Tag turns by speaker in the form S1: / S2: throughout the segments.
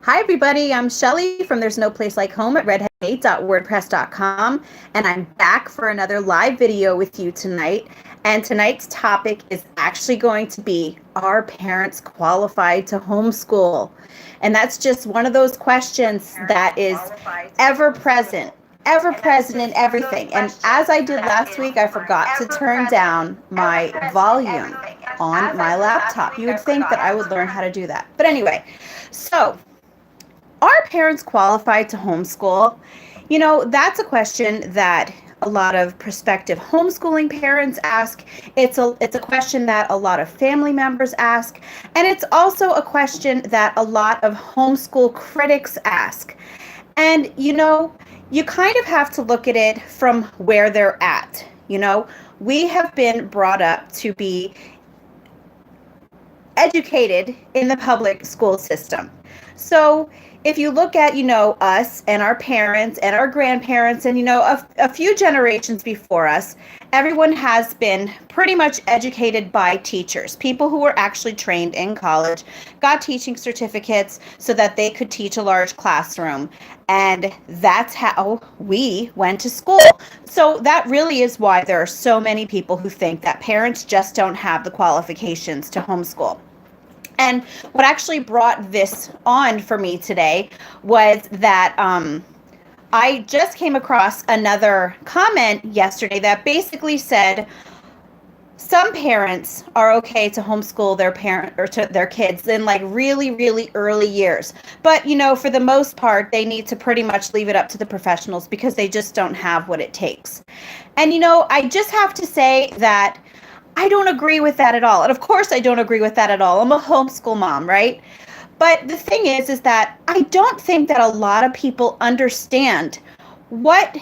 S1: Hi, everybody. I'm Shelly from There's No Place Like Home at redheadgate.wordpress.com, and I'm back for another live video with you tonight. And tonight's topic is actually going to be, are parents qualified to homeschool? And that's just one of those questions that is ever present. Ever present in everything. And as I did last week, I forgot to turn down my volume on my laptop. You would think that I would learn how to do that. But anyway, so are parents qualified to homeschool? You know, that's a question that a lot of prospective homeschooling parents ask. It's a question that a lot of family members ask, and it's also a question that a lot of homeschool critics ask. And you kind of have to look at it from where they're at. We have been brought up to be educated in the public school system. So if you look at, us and our parents and our grandparents and, a few generations before us, everyone has been pretty much educated by teachers, people who were actually trained in college, got teaching certificates so that they could teach a large classroom. And that's how we went to school. So that really is why there are so many people who think that parents just don't have the qualifications to homeschool. And what actually brought this on for me today was that I just came across another comment yesterday that basically said some parents are okay to homeschool their parent or to their kids in like really, really early years. But, for the most part, they need to pretty much leave it up to the professionals because they just don't have what it takes. And, I just have to say that I don't agree with that at all. And of course, I don't agree with that at all. I'm a homeschool mom, right? But the thing is that I don't think that a lot of people understand what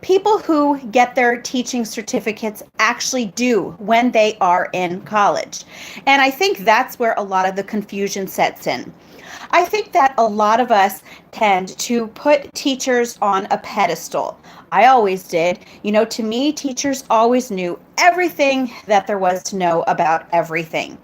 S1: people who get their teaching certificates actually do when they are in college. And I think that's where a lot of the confusion sets in. I think that a lot of us tend to put teachers on a pedestal. I always did. To me, teachers always knew everything that there was to know about everything.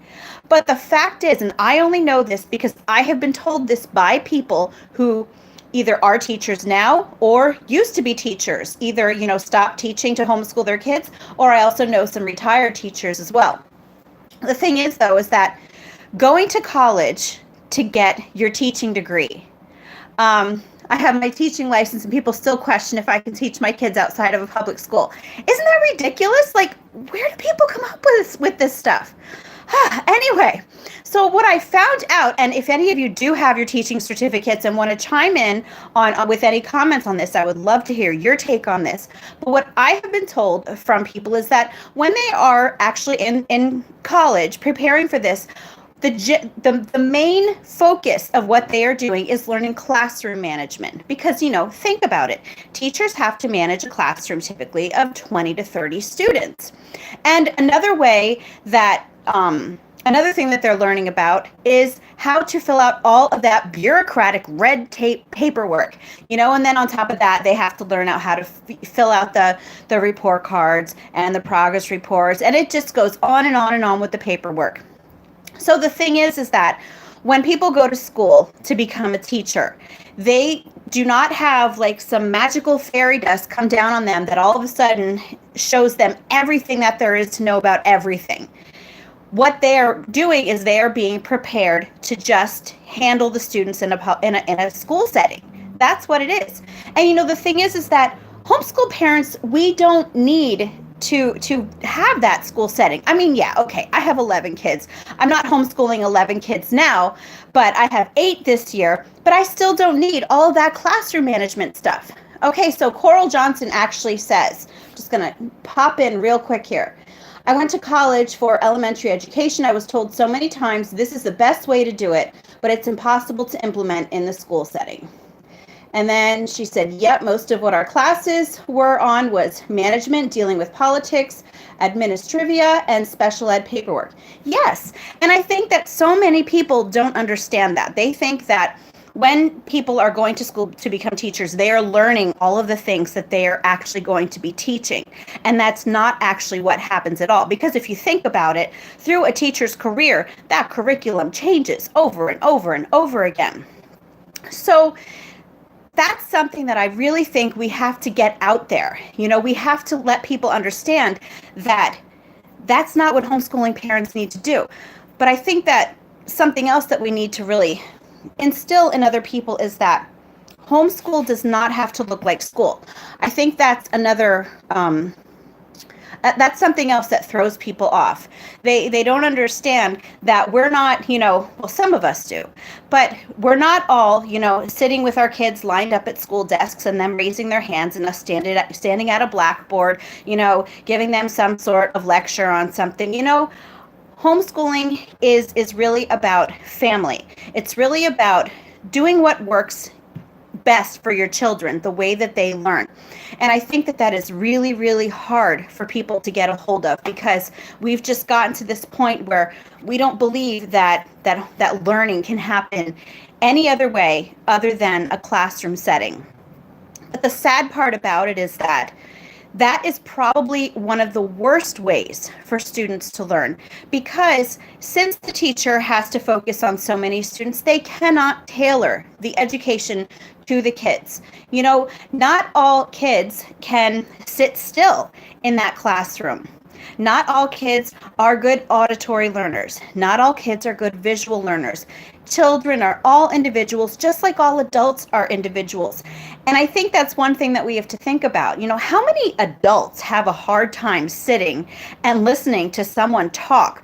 S1: But the fact is, and I only know this because I have been told this by people who either are teachers now or used to be teachers, either, stopped teaching to homeschool their kids, or I also know some retired teachers as well. The thing is, though, is that going to college to get your teaching degree. I have my teaching license and people still question if I can teach my kids outside of a public school. Isn't that ridiculous? Like, where do people come up with this stuff? Anyway, so what I found out, and if any of you do have your teaching certificates and want to chime in on with any comments on this, I would love to hear your take on this. But what I have been told from people is that when they are actually in college preparing for this, the main focus of what they are doing is learning classroom management because, think about it. Teachers have to manage a classroom typically of 20 to 30 students. And another thing that they're learning about is how to fill out all of that bureaucratic red tape paperwork, and then on top of that, they have to learn out how to fill out the report cards and the progress reports. And it just goes on and on and on with the paperwork. So the thing is that when people go to school to become a teacher, they do not have like some magical fairy dust come down on them that all of a sudden shows them everything that there is to know about everything. What they are doing is they are being prepared to just handle the students in a school setting. That's what it is. And the thing is that homeschool parents, we don't need to have that school setting. I mean, yeah, okay, I have 11 kids. I'm not homeschooling 11 kids now, but I have 8 this year, but I still don't need all of that classroom management stuff. Okay, so Coral Johnson actually says, I'm just gonna pop in real quick here. I went to college for elementary education. I was told so many times this is the best way to do it, but it's impossible to implement in the school setting. And then she said, yep, most of what our classes were on was management, dealing with politics, administrivia, and special ed paperwork. Yes, and I think that so many people don't understand that. They think that when people are going to school to become teachers, they are learning all of the things that they are actually going to be teaching. And that's not actually what happens at all. Because if you think about it, through a teacher's career, that curriculum changes over and over and over again. So that's something that I really think we have to get out there. We have to let people understand that that's not what homeschooling parents need to do. But I think that something else that we need to really instill in other people is that homeschool does not have to look like school. I think that's another that's something else that throws people off. They don't understand that we're not, well, some of us do, but we're not all, sitting with our kids lined up at school desks and them raising their hands and us standing at a blackboard, giving them some sort of lecture on something. Homeschooling is really about family. It's really about doing what works best for your children, the way that they learn. And I think that that is really, really hard for people to get a hold of, because we've just gotten to this point where we don't believe that learning can happen any other way other than a classroom setting. But the sad part about it is that is probably one of the worst ways for students to learn, because since the teacher has to focus on so many students, they cannot tailor the education to the kids. Not all kids can sit still in that classroom. Not all kids are good auditory learners. Not all kids are good visual learners. Children are all individuals, just like all adults are individuals. And I think that's one thing that we have to think about. How many adults have a hard time sitting and listening to someone talk,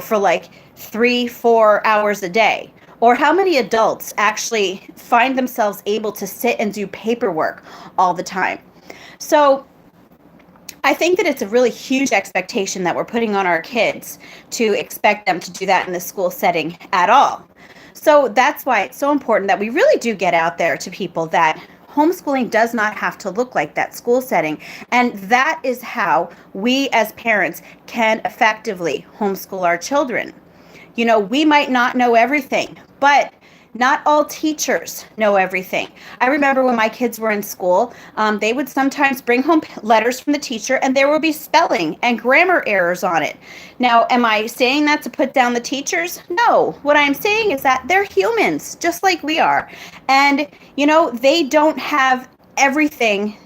S1: for like 3-4 hours a day? Or how many adults actually find themselves able to sit and do paperwork all the time? So I think that it's a really huge expectation that we're putting on our kids to expect them to do that in the school setting at all. So that's why it's so important that we really do get out there to people that homeschooling does not have to look like that school setting. And that is how we as parents can effectively homeschool our children. We might not know everything, but not all teachers know everything. I remember when my kids were in school, they would sometimes bring home letters from the teacher and there would be spelling and grammar errors on it. Now, am I saying that to put down the teachers? No. What I'm saying is that they're humans, just like we are. And, they don't have everything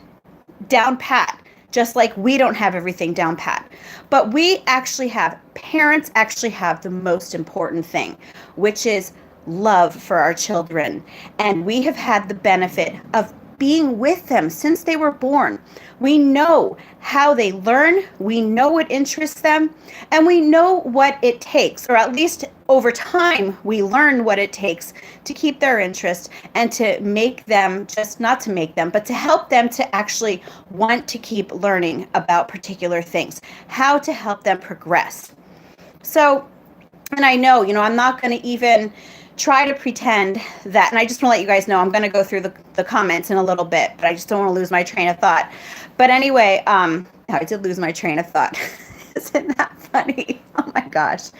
S1: down pat, just like we don't have everything down pat. But parents actually have the most important thing, which is love for our children. And we have had the benefit of being with them since they were born. We know how they learn, we know what interests them, and we know what it takes, or at least over time, we learn what it takes to keep their interest and to make them, just not to make them, but to help them to actually want to keep learning about particular things, how to help them progress. So, and I know, I'm not going to even try to pretend that, and I just want to let you guys know, I'm going to go through the comments in a little bit, but I just don't want to lose my train of thought. But anyway, I did lose my train of thought. Isn't that funny? Oh my gosh.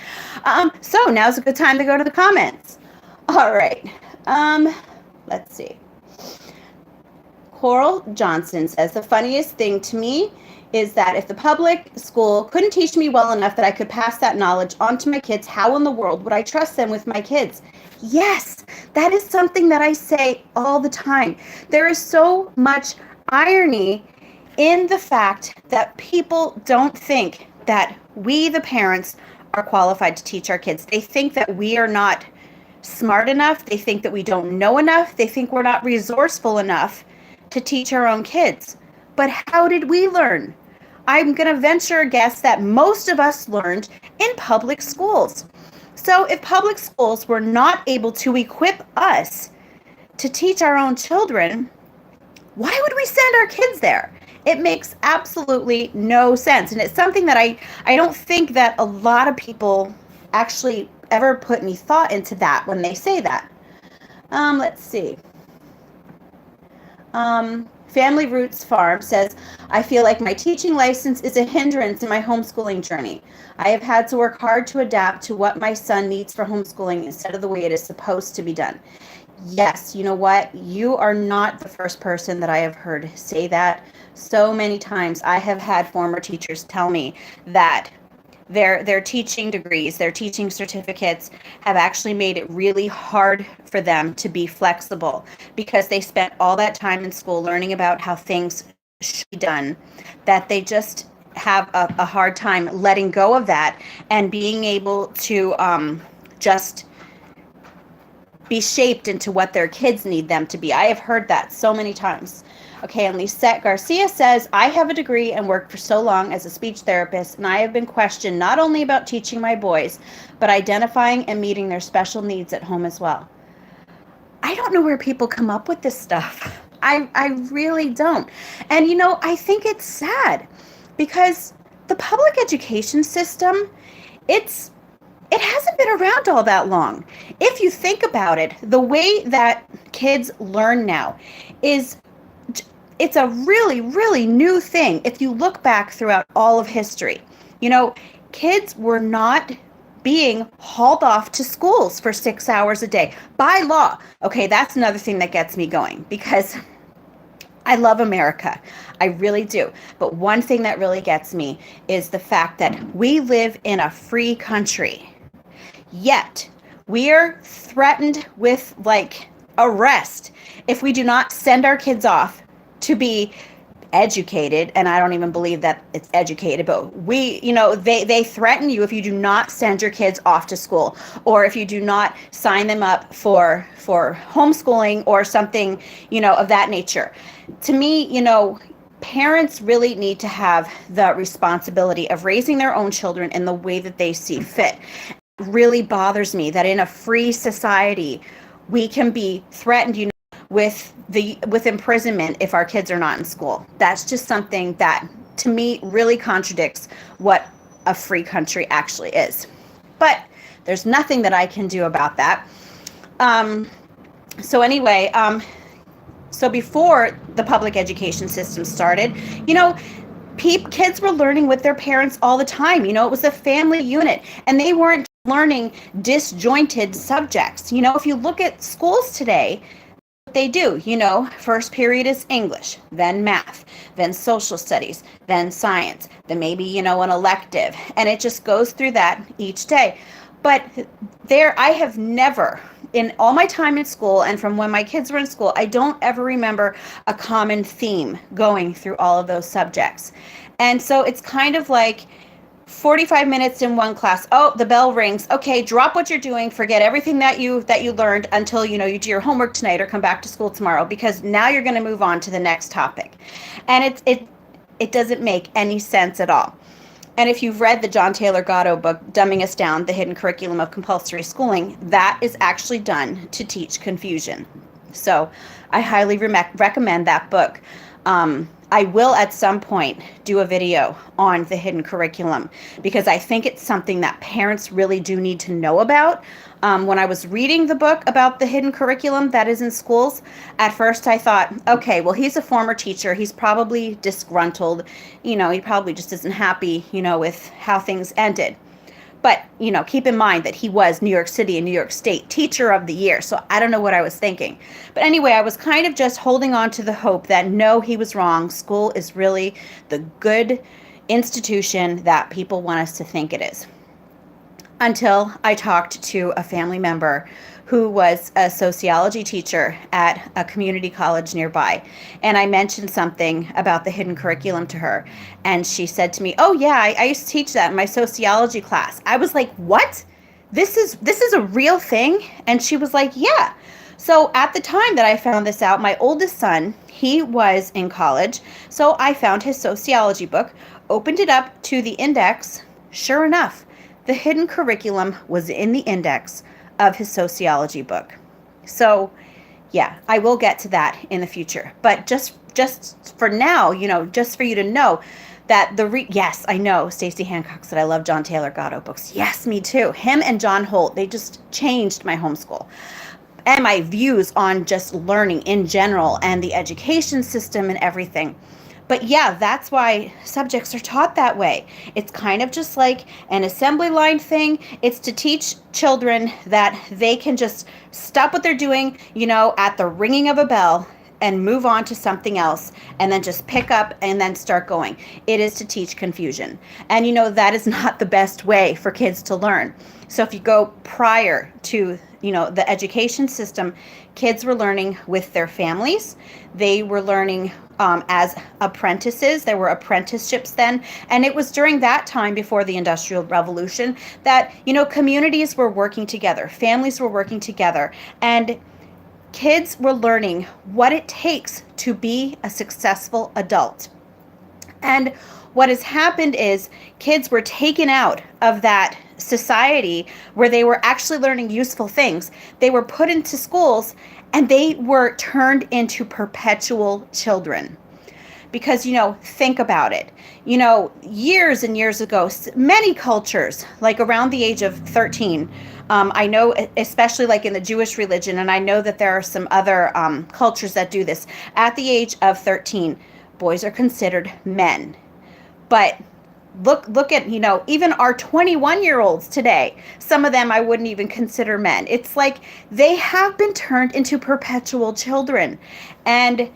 S1: So now's a good time to go to the comments. All right. Let's see. Coral Johnson says, the funniest thing to me is that if the public school couldn't teach me well enough that I could pass that knowledge on to my kids, how in the world would I trust them with my kids? Yes, that is something that I say all the time. There is so much irony in the fact that people don't think that we, the parents, are qualified to teach our kids. They think that we are not smart enough. They think that we don't know enough. They think we're not resourceful enough to teach our own kids. But how did we learn? I'm going to venture a guess that most of us learned in public schools. So if public schools were not able to equip us to teach our own children, why would we send our kids there? It makes absolutely no sense. And it's something that I don't think that a lot of people actually ever put any thought into that when they say that. Let's see. Family Roots Farm says, I feel like my teaching license is a hindrance in my homeschooling journey. I have had to work hard to adapt to what my son needs for homeschooling instead of the way it is supposed to be done. Yes, you know what? You are not the first person that I have heard say that. So many times I have had former teachers tell me that their teaching degrees, their teaching certificates have actually made it really hard for them to be flexible because they spent all that time in school learning about how things should be done, that they just have a hard time letting go of that and being able to just be shaped into what their kids need them to be. I have heard that so many times. Okay, and Lisette Garcia says, I have a degree and worked for so long as a speech therapist, and I have been questioned not only about teaching my boys, but identifying and meeting their special needs at home as well. I don't know where people come up with this stuff. I really don't. And, I think it's sad because the public education system, it hasn't been around all that long. If you think about it, the way that kids learn now it's a really, really new thing. If you look back throughout all of history, kids were not being hauled off to schools for 6 hours a day by law. Okay, that's another thing that gets me going because I love America. I really do. But one thing that really gets me is the fact that we live in a free country. Yet, we're threatened with arrest if we do not send our kids off to be educated. And I don't even believe that it's educated, but they threaten you if you do not send your kids off to school, or if you do not sign them up for homeschooling or something, of that nature. To me, parents really need to have the responsibility of raising their own children in the way that they see fit. It really bothers me that in a free society, we can be threatened, with imprisonment if our kids are not in school. That's just something that, to me, really contradicts what a free country actually is. But there's nothing that I can do about that. So anyway, so before the public education system started, kids were learning with their parents all the time. It was a family unit, and they weren't learning disjointed subjects. If you look at schools today, they do, first period is English, then math, then social studies, then science, then maybe, an elective, and it just goes through that each day. But I have never, in all my time in school and from when my kids were in school, I don't ever remember a common theme going through all of those subjects. And so it's kind of like 45 minutes in one class. Oh, the bell rings. Okay, drop what you're doing. Forget everything that you learned until you do your homework tonight or come back to school tomorrow, because now you're going to move on to the next topic. And it doesn't make any sense at all. And if you've read the John Taylor Gatto book, Dumbing Us Down, The Hidden Curriculum of Compulsory Schooling, that is actually done to teach confusion. So I highly recommend that book. I will at some point do a video on the hidden curriculum because I think it's something that parents really do need to know about. When I was reading the book about the hidden curriculum that is in schools, at first I thought, okay, well, he's a former teacher. He's probably disgruntled. He probably just isn't happy, with how things ended. But, keep in mind that he was New York City and New York State Teacher of the Year. So I don't know what I was thinking. But anyway, I was kind of just holding on to the hope that no, he was wrong. School is really the good institution that people want us to think it is. Until I talked to a family member who was a sociology teacher at a community college nearby. And I mentioned something about the hidden curriculum to her. And she said to me, oh yeah, I used to teach that in my sociology class. I was like, what? This is a real thing? And she was like, yeah. So at the time that I found this out, my oldest son, he was in college. So I found his sociology book, opened it up to the index. Sure enough, the hidden curriculum was in the index of his sociology book. So yeah, I will get to that in the future. But just for now, just for you to know that yes, I know Stacey Hancock said I love John Taylor Gatto books. Yes, me too. Him and John Holt, they just changed my homeschool and my views on just learning in general and the education system and everything. But yeah, that's why subjects are taught that way. It's kind of just like an assembly line thing. It's to teach children that they can just stop what they're doing, at the ringing of a bell and move on to something else and then just pick up and then start going. It is to teach confusion. And that is not the best way for kids to learn. So if you go prior to, the education system, kids were learning with their families. They were learning as apprentices. There were apprenticeships then. And it was during that time before the Industrial Revolution that, communities were working together. Families were working together. And kids were learning what it takes to be a successful adult. And what has happened is kids were taken out of that society where they were actually learning useful things. They were put into schools and they were turned into perpetual children. Because, think about it. Years and years ago, many cultures, like around the age of 13, I know, especially like in the Jewish religion, and I know that there are some other cultures that do this. At the age of 13, boys are considered men. But look at, even our 21-year-olds today, some of them I wouldn't even consider men. It's like they have been turned into perpetual children. And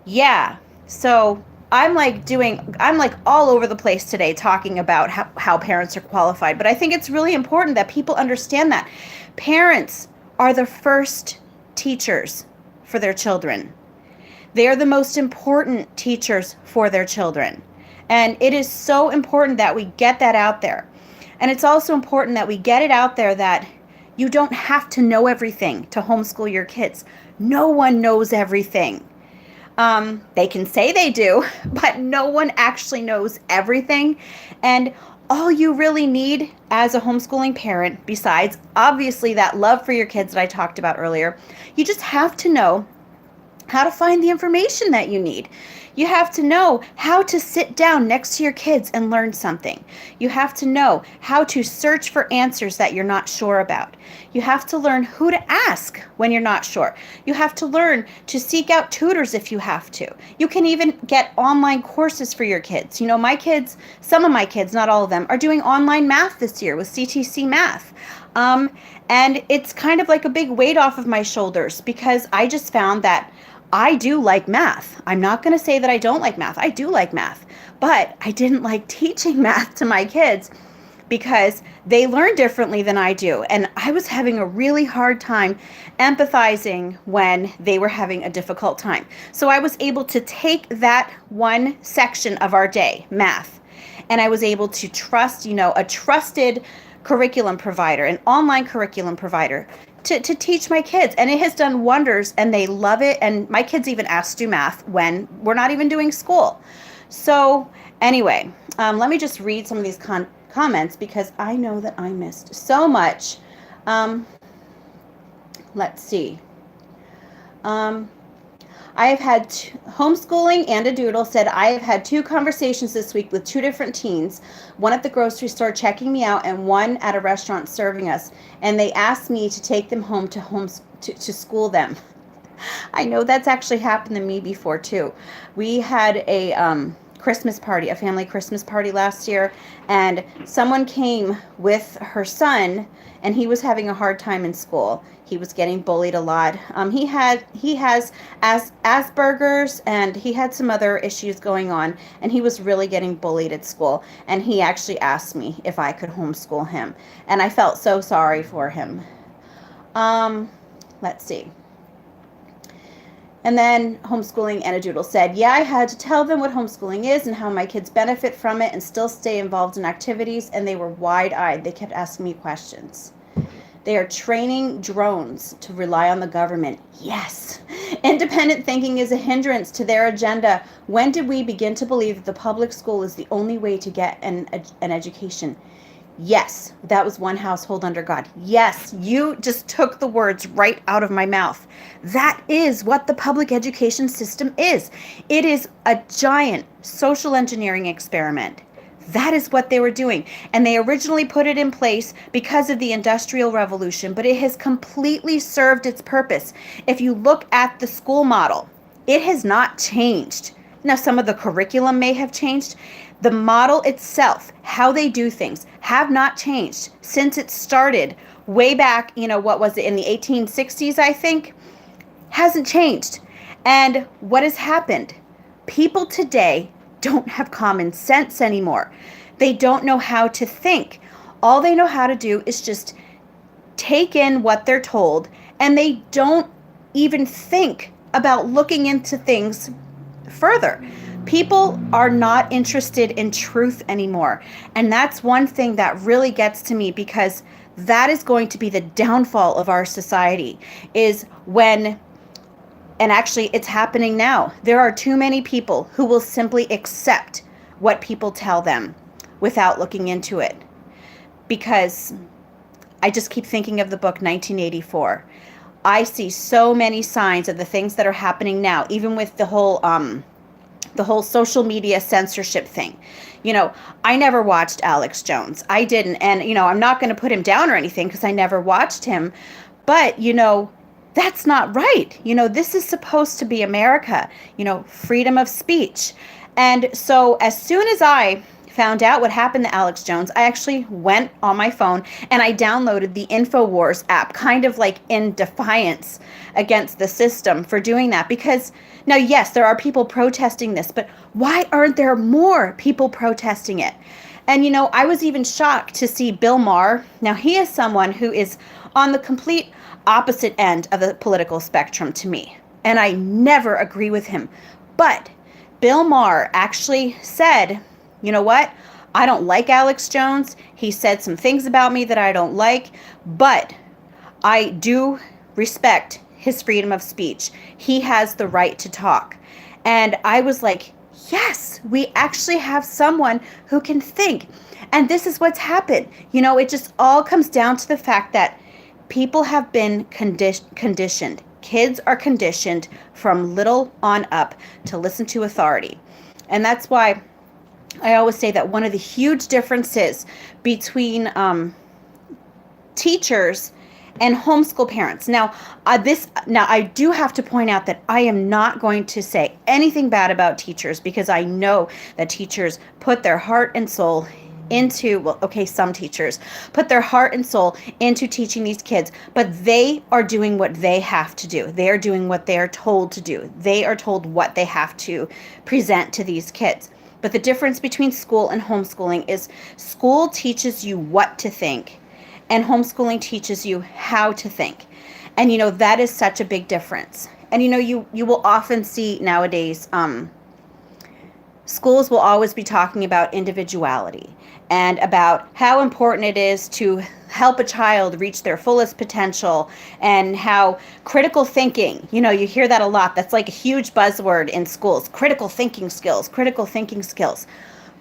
S1: yeah, so I'm like all over the place today talking about how parents are qualified. But I think it's really important that people understand that parents are the first teachers for their children. They are the most important teachers for their children. And it is so important that we get that out there. And it's also important that we get it out there that you don't have to know everything to homeschool your kids. No one knows everything. They can say they do, but no one actually knows everything. And all you really need as a homeschooling parent, besides obviously that love for your kids that I talked about earlier, you just have to know how to find the information that you need. You have to know how to sit down next to your kids and learn something. You have to know how to search for answers that you're not sure about. You have to learn who to ask when you're not sure. You have to learn to seek out tutors if you have to. You can even get online courses for your kids. My kids, some of my kids, not all of them, are doing online math this year with CTC Math. And it's kind of like a big weight off of my shoulders because I just found that I do like math. I'm not going to say that I don't like math. I do like math, but I didn't like teaching math to my kids because they learn differently than I do. And I was having a really hard time empathizing when they were having a difficult time. So I was able to take that one section of our day, math, and I was able to trust, a trusted curriculum provider, an online curriculum provider, to teach my kids. And it has done wonders and they love it. And my kids even ask to do math when we're not even doing school. So anyway, let me just read some of these comments because I know that I missed so much. Let's see. I have had homeschooling and a doodle said, I have had 2 conversations this week with 2 different teens, one at the grocery store checking me out and one at a restaurant serving us. And they asked me to take them home to school them. I know that's actually happened to me before too. We had a Christmas party, a family Christmas party last year, and someone came with her son and he was having a hard time in school. He was getting bullied a lot. He has Asperger's and he had some other issues going on, and he was really getting bullied at school. And he actually asked me if I could homeschool him, and I felt so sorry for him. Let's see. And then homeschooling and a doodle said, yeah, I had to tell them what homeschooling is and how my kids benefit from it and still stay involved in activities, and they were wide-eyed. They kept asking me questions. They are training drones to rely on the government. Yes. Independent thinking is a hindrance to their agenda. When did we begin to believe that the public school is the only way to get an education? Yes, that was one household under God. Yes, you just took the words right out of my mouth. That is what the public education system is. It is a giant social engineering experiment. That is what they were doing. And they originally put it in place because of the Industrial Revolution, but it has completely served its purpose. If you look at the school model, it has not changed. Now, some of the curriculum may have changed. The model itself, how they do things, have not changed since it started way back, what was it, in the 1860s, I think, hasn't changed. And what has happened? People today don't have common sense anymore. They don't know how to think. All they know how to do is just take in what they're told, and they don't even think about looking into things further. People are not interested in truth anymore. And that's one thing that really gets to me, because that is going to be the downfall of our society, is when, and actually it's happening now, there are too many people who will simply accept what people tell them without looking into it. Because I just keep thinking of the book 1984. I see so many signs of the things that are happening now, even with the whole social media censorship thing. I never watched Alex Jones. I didn't. And, I'm not going to put him down or anything because I never watched him. But, that's not right. This is supposed to be America, freedom of speech. And so as soon as I found out what happened to Alex Jones, I actually went on my phone and I downloaded the InfoWars app, kind of like in defiance against the system for doing that. Because now, yes, there are people protesting this, but why aren't there more people protesting it? And, I was even shocked to see Bill Maher. Now, he is someone who is on the complete opposite end of the political spectrum to me, and I never agree with him. But Bill Maher actually said, you know what? I don't like Alex Jones. He said some things about me that I don't like, but I do respect his freedom of speech. He has the right to talk. And I was like, yes, we actually have someone who can think. And this is what's happened. It just all comes down to the fact that people have been conditioned. Kids are conditioned from little on up to listen to authority. And that's why I always say that one of the huge differences between teachers and homeschool parents. Now I do have to point out that I am not going to say anything bad about teachers, because I know that teachers put their heart and soul into, some teachers put their heart and soul into teaching these kids, but they are doing what they have to do. They are doing what they are told to do. They are told what they have to present to these kids. But the difference between school and homeschooling is school teaches you what to think, and homeschooling teaches you how to think. And, that is such a big difference. And, you will often see nowadays, schools will always be talking about individuality and about how important it is to help a child reach their fullest potential, and how critical thinking, you hear that a lot. That's like a huge buzzword in schools, critical thinking skills.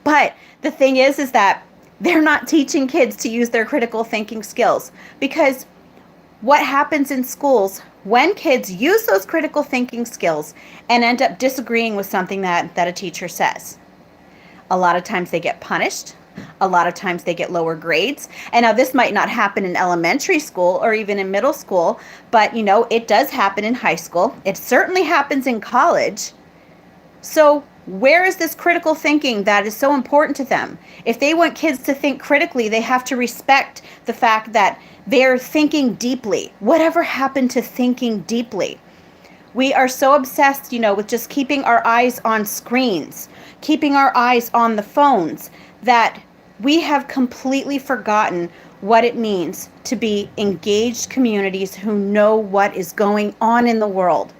S1: But the thing is that they're not teaching kids to use their critical thinking skills, because what happens in schools when kids use those critical thinking skills and end up disagreeing with something that a teacher says? A lot of times they get punished. A lot of times they get lower grades. And now this might not happen in elementary school or even in middle school, but it does happen in high school. It certainly happens in college. So where is this critical thinking that is so important to them? If they want kids to think critically, they have to respect the fact that they're thinking deeply. Whatever happened to thinking deeply? We are so obsessed, with just keeping our eyes on screens, keeping our eyes on the phones, that we have completely forgotten what it means to be engaged communities who know what is going on in the world.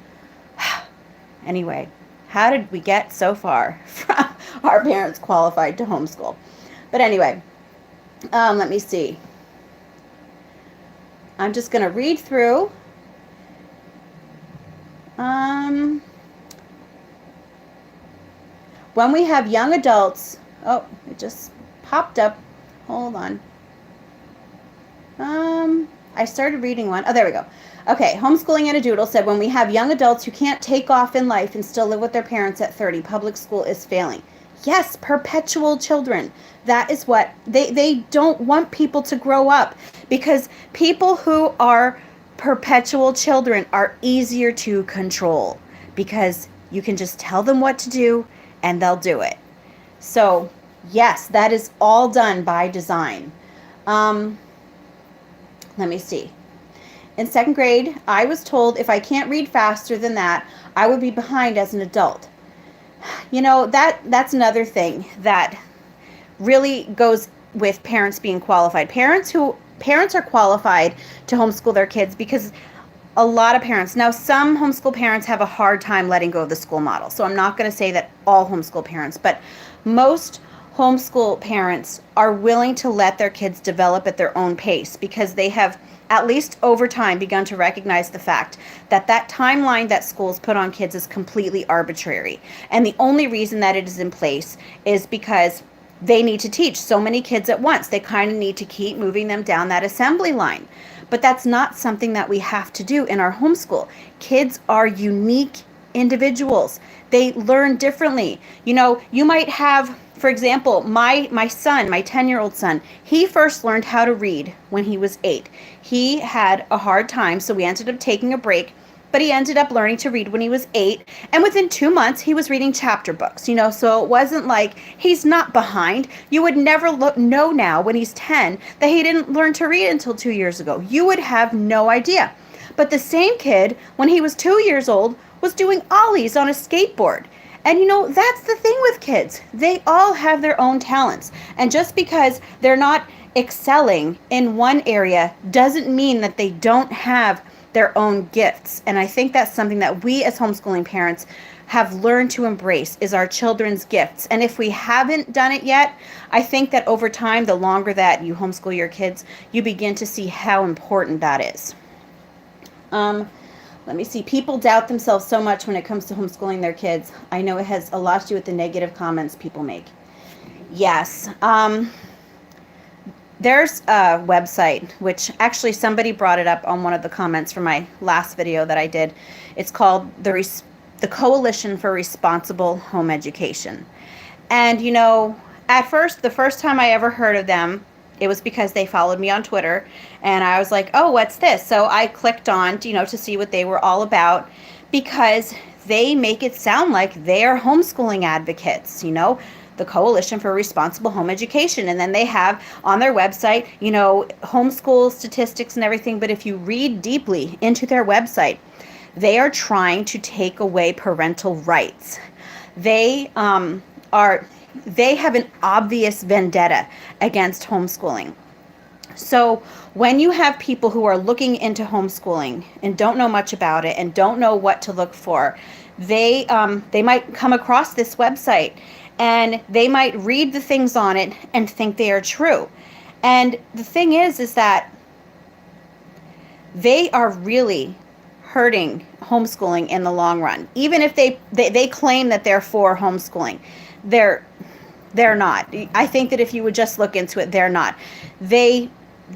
S1: Anyway, how did we get so far from our parents qualified to homeschool? But anyway, let me see. I'm just going to read through. When we have young adults, it just popped up. Hold on. I started reading one. Oh, there we go. Okay, Homeschooling and a Doodle said, when we have young adults who can't take off in life and still live with their parents at 30, public school is failing. Yes, perpetual children. That is what they don't want people to grow up, because people who are perpetual children are easier to control, because you can just tell them what to do and they'll do it. So yes, that is all done by design. Let me see. In second grade, I was told if I can't read faster than that, I would be behind as an adult. That's another thing that really goes with parents being qualified. Parents are qualified to homeschool their kids because a lot of parents, now some homeschool parents have a hard time letting go of the school model. So I'm not going to say that all homeschool parents, but most homeschool parents are willing to let their kids develop at their own pace because they have, at least over time, begun to recognize the fact that that timeline that schools put on kids is completely arbitrary. And the only reason that it is in place is because they need to teach so many kids at once. They kind of need to keep moving them down that assembly line. But that's not something that we have to do in our homeschool. Kids are unique individuals. They learn differently. You might have, for example, my son, my 10-year-old son, he first learned how to read when he was 8. He had a hard time, so we ended up taking a break, but he ended up learning to read when he was 8. And within 2 months, he was reading chapter books, so it wasn't like he's not behind. You would never know now when he's 10 that he didn't learn to read until 2 years ago. You would have no idea. But the same kid, when he was 2 years old, was doing ollies on a skateboard. And that's the thing with kids. They all have their own talents. And just because they're not excelling in one area doesn't mean that they don't have their own gifts. And I think that's something that we as homeschooling parents have learned to embrace, is our children's gifts. And if we haven't done it yet, I think that over time, the longer that you homeschool your kids, you begin to see how important that is. Let me see. People doubt themselves so much when it comes to homeschooling their kids. I know it has a lot to do with the negative comments people make. Yes. There's a website, which actually somebody brought it up on one of the comments from my last video that I did. It's called the Coalition for Responsible Home Education. And, at first, the first time I ever heard of them, it was because they followed me on Twitter. And I was like, oh, what's this? So I clicked on, to see what they were all about, because they make it sound like they are homeschooling advocates, the Coalition for Responsible Home Education. And then they have on their website, homeschool statistics and everything. But if you read deeply into their website, they are trying to take away parental rights. They have an obvious vendetta against homeschooling. So when you have people who are looking into homeschooling and don't know much about it and don't know what to look for, they might come across this website and they might read the things on it and think they are true. And the thing is that they are really hurting homeschooling in the long run. Even if they claim that they're for homeschooling, they're not. I think that if you would just look into it, they're not. They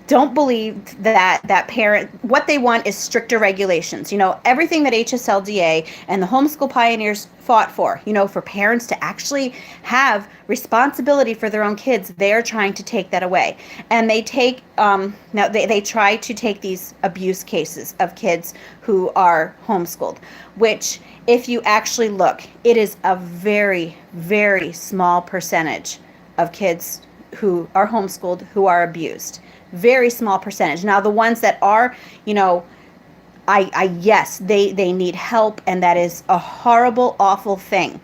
S1: don't believe that parent, what they want is stricter regulations. Everything that HSLDA and the homeschool pioneers fought for parents to actually have responsibility for their own kids, they're trying to take that away. And they take, they try to take these abuse cases of kids who are homeschooled, which if you actually look, it is a very, very small percentage of kids who are homeschooled who are abused. Very small percentage. Now, the ones that are, yes, they need help, and that is a horrible, awful thing.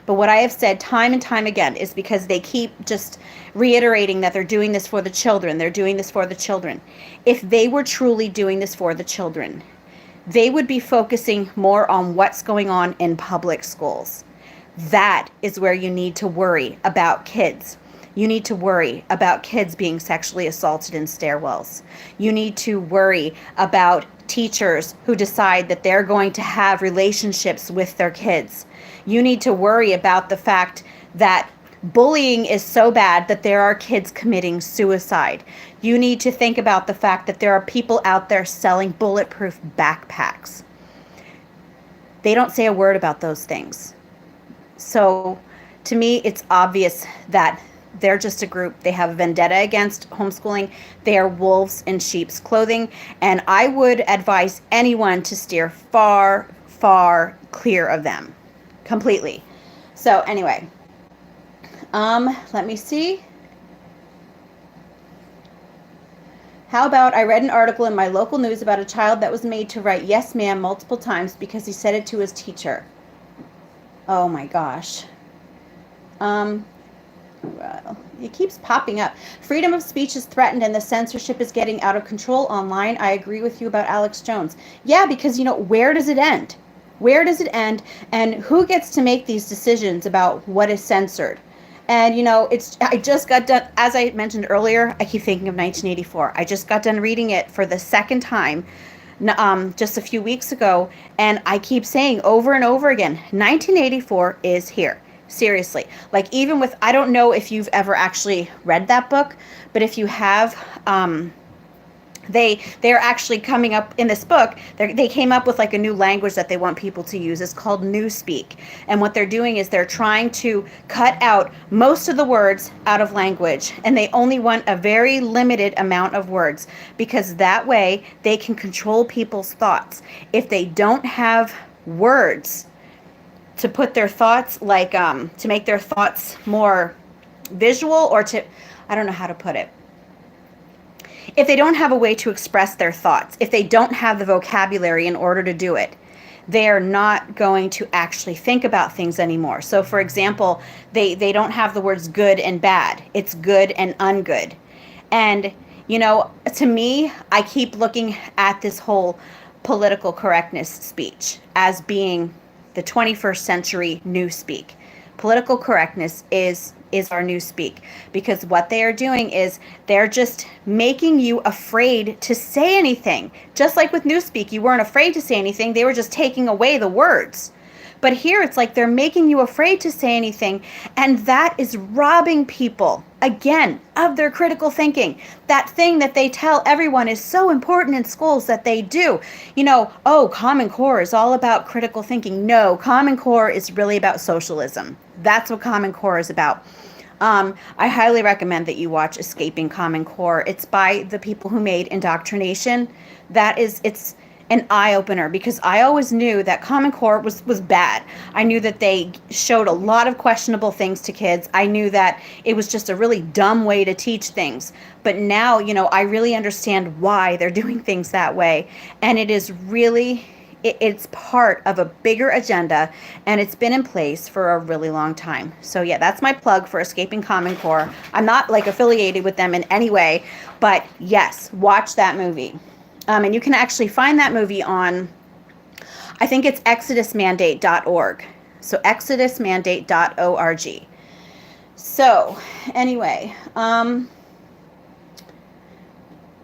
S1: But what I have said time and time again is because they keep just reiterating that they're doing this for the children. They're doing this for the children. If they were truly doing this for the children, they would be focusing more on what's going on in public schools. That is where you need to worry about kids. You need to worry about kids being sexually assaulted in stairwells. You need to worry about teachers who decide that they're going to have relationships with their kids. You need to worry about the fact that bullying is so bad that there are kids committing suicide. You need to think about the fact that there are people out there selling bulletproof backpacks. They don't say a word about those things. So to me, it's obvious that they're just a group. They have a vendetta against homeschooling. They are wolves in sheep's clothing. And I would advise anyone to steer far, far clear of them. Completely. So anyway, let me see. How about I read an article in my local news about a child that was made to write yes ma'am multiple times because he said it to his teacher. Oh my gosh. Well, it keeps popping up. Freedom of speech is threatened and the censorship is getting out of control online. I agree with you about Alex Jones. Yeah, because, where does it end? Where does it end? And who gets to make these decisions about what is censored? And, I just got done, as I mentioned earlier, I keep thinking of 1984. I just got done reading it for the second time just a few weeks ago. And I keep saying over and over again, 1984 is here. Seriously. Like, even with, I don't know if you've ever actually read that book, but if you have, they're actually coming up in this book. They came up with like a new language that they want people to use. It's called Newspeak. And what they're doing is they're trying to cut out most of the words out of language. And they only want a very limited amount of words because that way they can control people's thoughts. If they don't have words to put their thoughts, like to make their thoughts more visual, or I don't know how to put it. If they don't have a way to express their thoughts, if they don't have the vocabulary in order to do it, they are not going to actually think about things anymore. So for example, they don't have the words good and bad. It's good and ungood. And, to me, I keep looking at this whole political correctness speech as being the 21st century newspeak. Political correctness is our newspeak, because what they are doing is they're just making you afraid to say anything. Just like with newspeak, you weren't afraid to say anything. They were just taking away the words. But here it's like they're making you afraid to say anything, and that is robbing people, again, of their critical thinking. That thing that they tell everyone is so important in schools that they do. Common Core is all about critical thinking. No, Common Core is really about socialism. That's what Common Core is about. I highly recommend that you watch Escaping Common Core. It's by the people who made Indoctrination. It's an eye-opener, because I always knew that Common Core was bad. I knew that they showed a lot of questionable things to kids. I knew that it was just a really dumb way to teach things. But now, I really understand why they're doing things that way. And it is really, it's part of a bigger agenda, and it's been in place for a really long time. So yeah, that's my plug for Escaping Common Core. I'm not affiliated with them in any way, but yes, watch that movie. And you can actually find that movie on, I think it's exodusmandate.org. So exodusmandate.org. So anyway,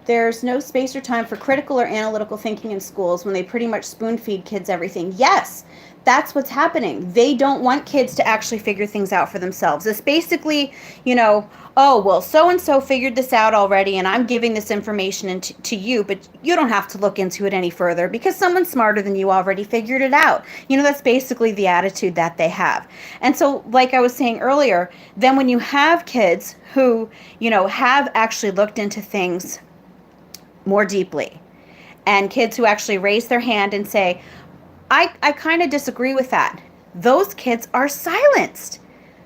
S1: there's no space or time for critical or analytical thinking in schools when they pretty much spoon feed kids everything. Yes, that's what's happening. They don't want kids to actually figure things out for themselves. It's basically, so-and-so figured this out already, and I'm giving this information to you, but you don't have to look into it any further because someone smarter than you already figured it out. That's basically the attitude that they have. And so, like I was saying earlier, then when you have kids who, have actually looked into things more deeply, and kids who actually raise their hand and say, I kind of disagree with that, those kids are silenced.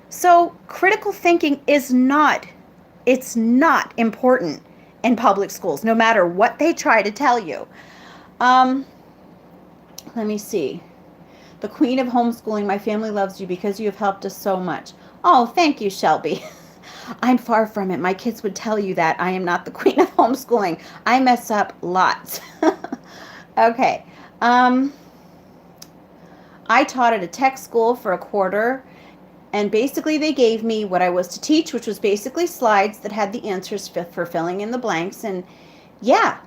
S1: So critical thinking is not important in public schools, no matter what they try to tell you. Let me see. The queen of homeschooling, my family loves you because you have helped us so much. Oh, thank you, Shelby. I'm far from it. My kids would tell you that I am not the queen of homeschooling. I mess up lots. Okay. I taught at a tech school for a quarter, and basically they gave me what I was to teach, which was basically slides that had the answers for filling in the blanks. And yeah,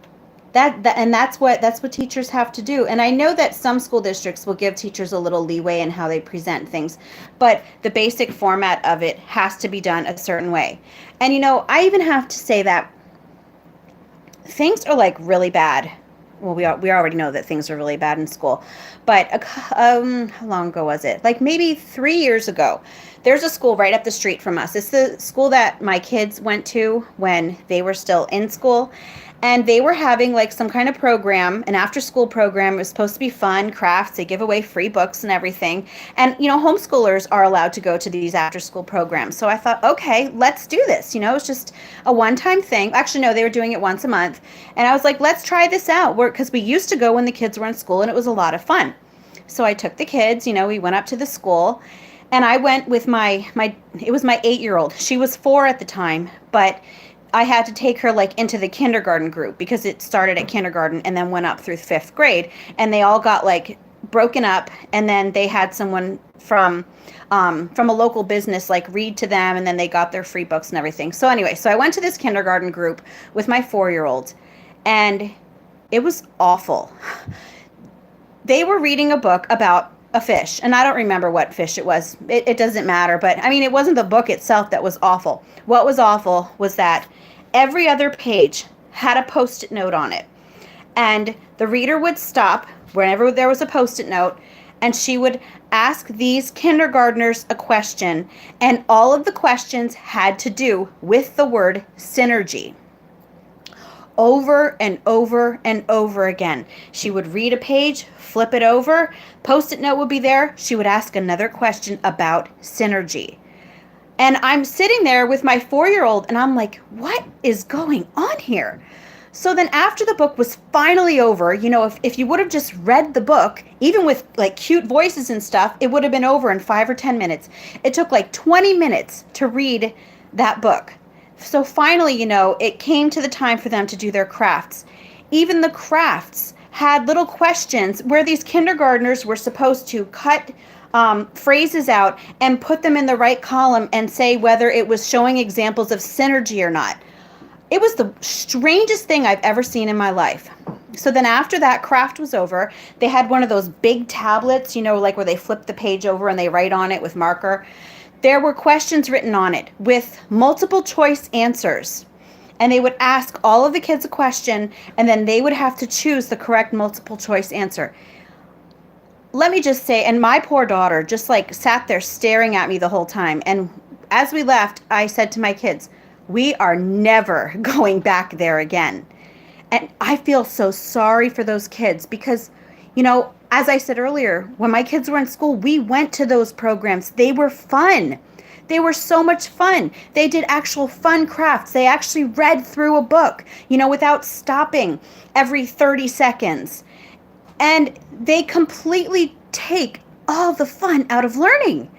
S1: that's what teachers have to do. And I know that some school districts will give teachers a little leeway in how they present things, but the basic format of it has to be done a certain way. And I even have to say that things are really bad. Well, we already know that things are really bad in school, but how long ago was it? Maybe 3 years ago, there's a school right up the street from us. It's the school that my kids went to when they were still in school. And they were having like some kind of program, an after school program. It was supposed to be fun, crafts. They give away free books and everything. And, homeschoolers are allowed to go to these after school programs. So I thought, okay, let's do this. It's just a one-time thing. Actually, no, they were doing it once a month. And I was like, let's try this out. Because we used to go when the kids were in school, and it was a lot of fun. So I took the kids, we went up to the school, and I went with it was my 8-year-old. She was 4 at the time, but I had to take her like into the kindergarten group because it started at kindergarten and then went up through 5th grade, and they all got like broken up, and then they had someone from a local business like read to them, and then they got their free books and everything. So anyway, so I went to this kindergarten group with my 4-year-old, and it was awful. They were reading a book about a fish, and I don't remember what fish it was. It doesn't matter, but I mean, it wasn't the book itself that was awful. What was awful was that every other page had a Post-it note on it, and the reader would stop whenever there was a Post-it note, and she would ask these kindergartners a question, and all of the questions had to do with the word synergy. Over and over and over again. She would read a page, flip it over, Post-it note would be there. She would ask another question about synergy. And I'm sitting there with my 4-year-old, and I'm like, what is going on here? So then after the book was finally over, if you would have just read the book, even with like cute voices and stuff, it would have been over in 5 or 10 minutes. It took like 20 minutes to read that book. So finally, it came to the time for them to do their crafts. Even the crafts had little questions where these kindergartners were supposed to cut phrases out and put them in the right column and say whether it was showing examples of synergy or not. It was the strangest thing I've ever seen in my life. So then after that craft was over, they had one of those big tablets, like where they flip the page over and they write on it with marker. There were questions written on it with multiple choice answers. And they would ask all of the kids a question, and then they would have to choose the correct multiple choice answer. Let me just say, and my poor daughter just like sat there staring at me the whole time. And as we left, I said to my kids, we are never going back there again. And I feel so sorry for those kids because, as I said earlier, when my kids were in school, we went to those programs. They were fun. They were so much fun. They did actual fun crafts. They actually read through a book, without stopping every 30 seconds. And they completely take all the fun out of learning.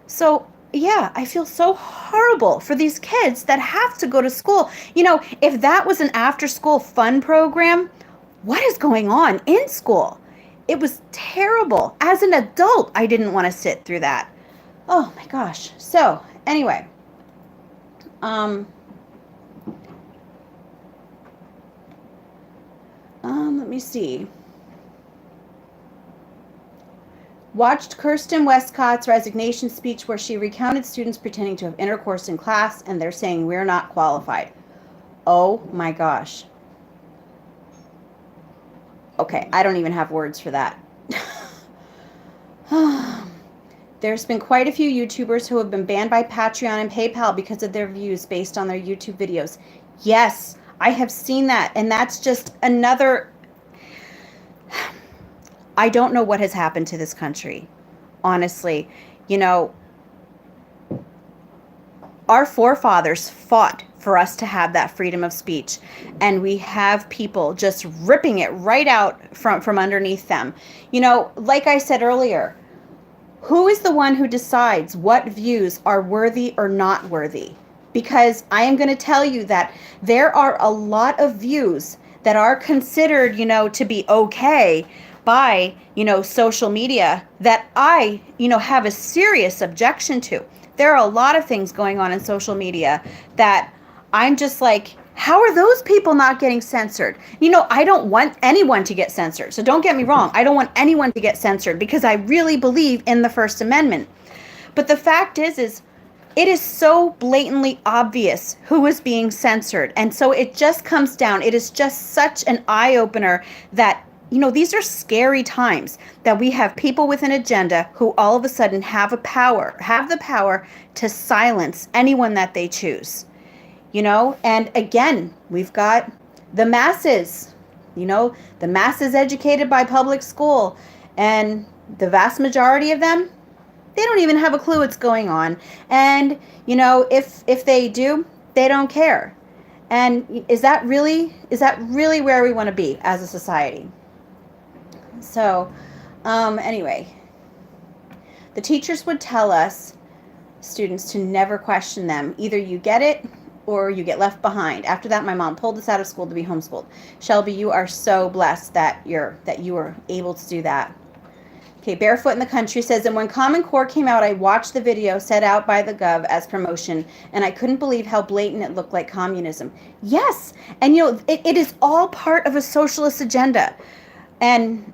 S1: So, yeah, I feel so horrible for these kids that have to go to school. If that was an after-school fun program, what is going on in school? It was terrible. As an adult, I didn't want to sit through that. Oh my gosh. So anyway, let me see. Watched Kirsten Westcott's resignation speech where she recounted students pretending to have intercourse in class, and they're saying we're not qualified. Oh my gosh. Okay, I don't even have words for that. There's been quite a few YouTubers who have been banned by Patreon and PayPal because of their views based on their YouTube videos. Yes, I have seen that, and that's just another... I don't know what has happened to this country, honestly. Our forefathers fought for us to have that freedom of speech, and we have people just ripping it right out from underneath them. Like I said earlier, who is the one who decides what views are worthy or not worthy? Because I am going to tell you that there are a lot of views that are considered, to be okay by, social media that I, have a serious objection to. There are a lot of things going on in social media that I'm just like, how are those people not getting censored? I don't want anyone to get censored. So don't get me wrong. I don't want anyone to get censored because I really believe in the First Amendment. But the fact is it is so blatantly obvious who is being censored. And so it just comes down. It is just such an eye-opener that these are scary times that we have people with an agenda who all of a sudden have the power to silence anyone that they choose. And again, we've got the masses, the masses educated by public school, and the vast majority of them, they don't even have a clue what's going on. And, if they do, they don't care. And is that really where we want to be as a society? So, anyway, the teachers would tell us, students, to never question them. Either you get it or you get left behind. After that, my mom pulled us out of school to be homeschooled. Shelby, you are so blessed that you were able to do that. Okay, Barefoot in the Country says, and when Common Core came out, I watched the video set out by the Gov as promotion, and I couldn't believe how blatant it looked like communism. Yes, and it is all part of a socialist agenda. And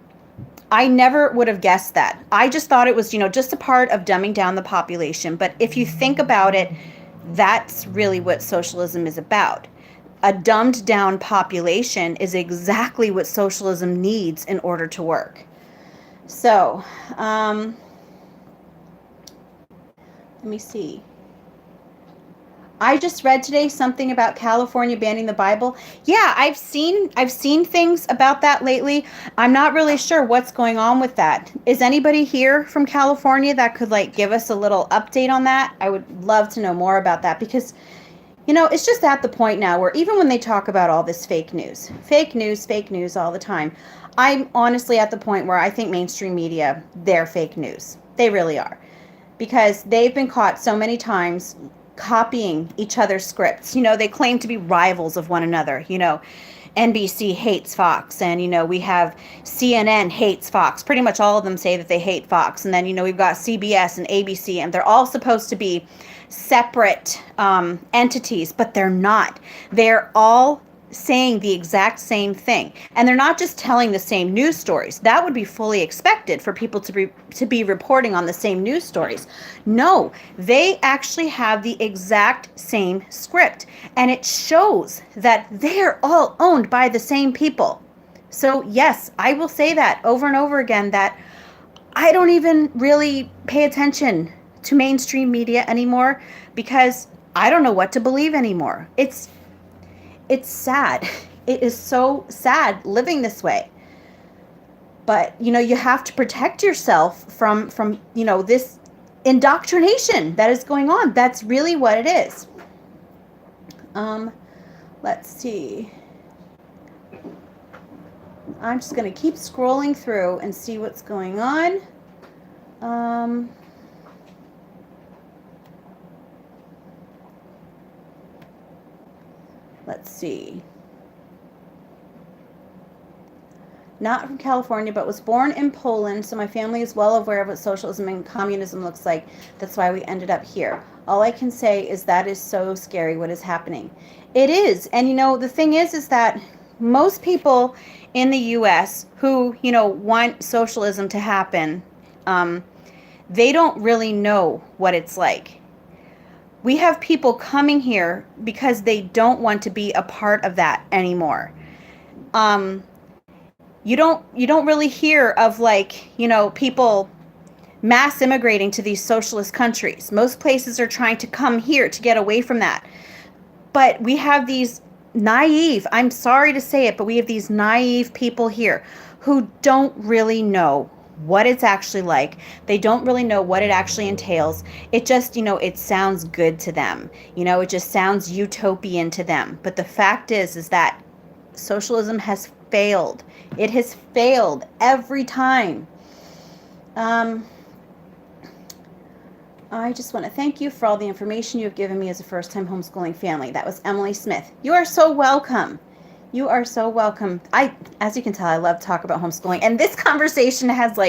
S1: I never would have guessed that. I just thought it was, just a part of dumbing down the population. But if you think about it, that's really what socialism is about. A dumbed down population is exactly what socialism needs in order to work. So, let me see. I just read today something about California banning the Bible. Yeah, I've seen things about that lately. I'm not really sure what's going on with that. Is anybody here from California that could like give us a little update on that? I would love to know more about that, because it's just at the point now where even when they talk about all this fake news all the time, I'm honestly at the point where I think mainstream media, they're fake news. They really are. Because they've been caught so many times copying each other's scripts. They claim to be rivals of one another. NBC hates Fox, and, we have CNN hates Fox. Pretty much all of them say that they hate Fox. And then, we've got CBS and ABC, and they're all supposed to be separate entities, but they're not. They're all saying the exact same thing, and they're not just telling the same news stories. That would be fully expected for people to be reporting on the same news stories. No, they actually have the exact same script, and it shows that they're all owned by the same people. So yes, I will say that over and over again, that I don't even really pay attention to mainstream media anymore, because I don't know what to believe anymore. It's sad. It is so sad living this way. But, you have to protect yourself from this indoctrination that is going on. That's really what it is. Let's see. I'm just going to keep scrolling through and see what's going on. Let's see. Not from California, but was born in Poland, so my family is well aware of what socialism and communism looks like. That's why we ended up here. All I can say is that is so scary what is happening. It is. And, the thing is that most people in the U.S. who, want socialism to happen, they don't really know what it's like. We have people coming here because they don't want to be a part of that anymore. You don't really hear of people mass immigrating to these socialist countries. Most places are trying to come here to get away from that. But we have these naive, I'm sorry to say it, but we have these naive people here who don't really know what it's actually like. They don't really know what it actually entails. It just, it sounds good to them. It just sounds utopian to them. But the fact is that socialism has failed. It has failed every time. I just want to thank you for all the information you have given me as a first-time homeschooling family. That was Emily Smith. You are so welcome. You are so welcome. As you can tell, I love to talk about homeschooling. And this conversation has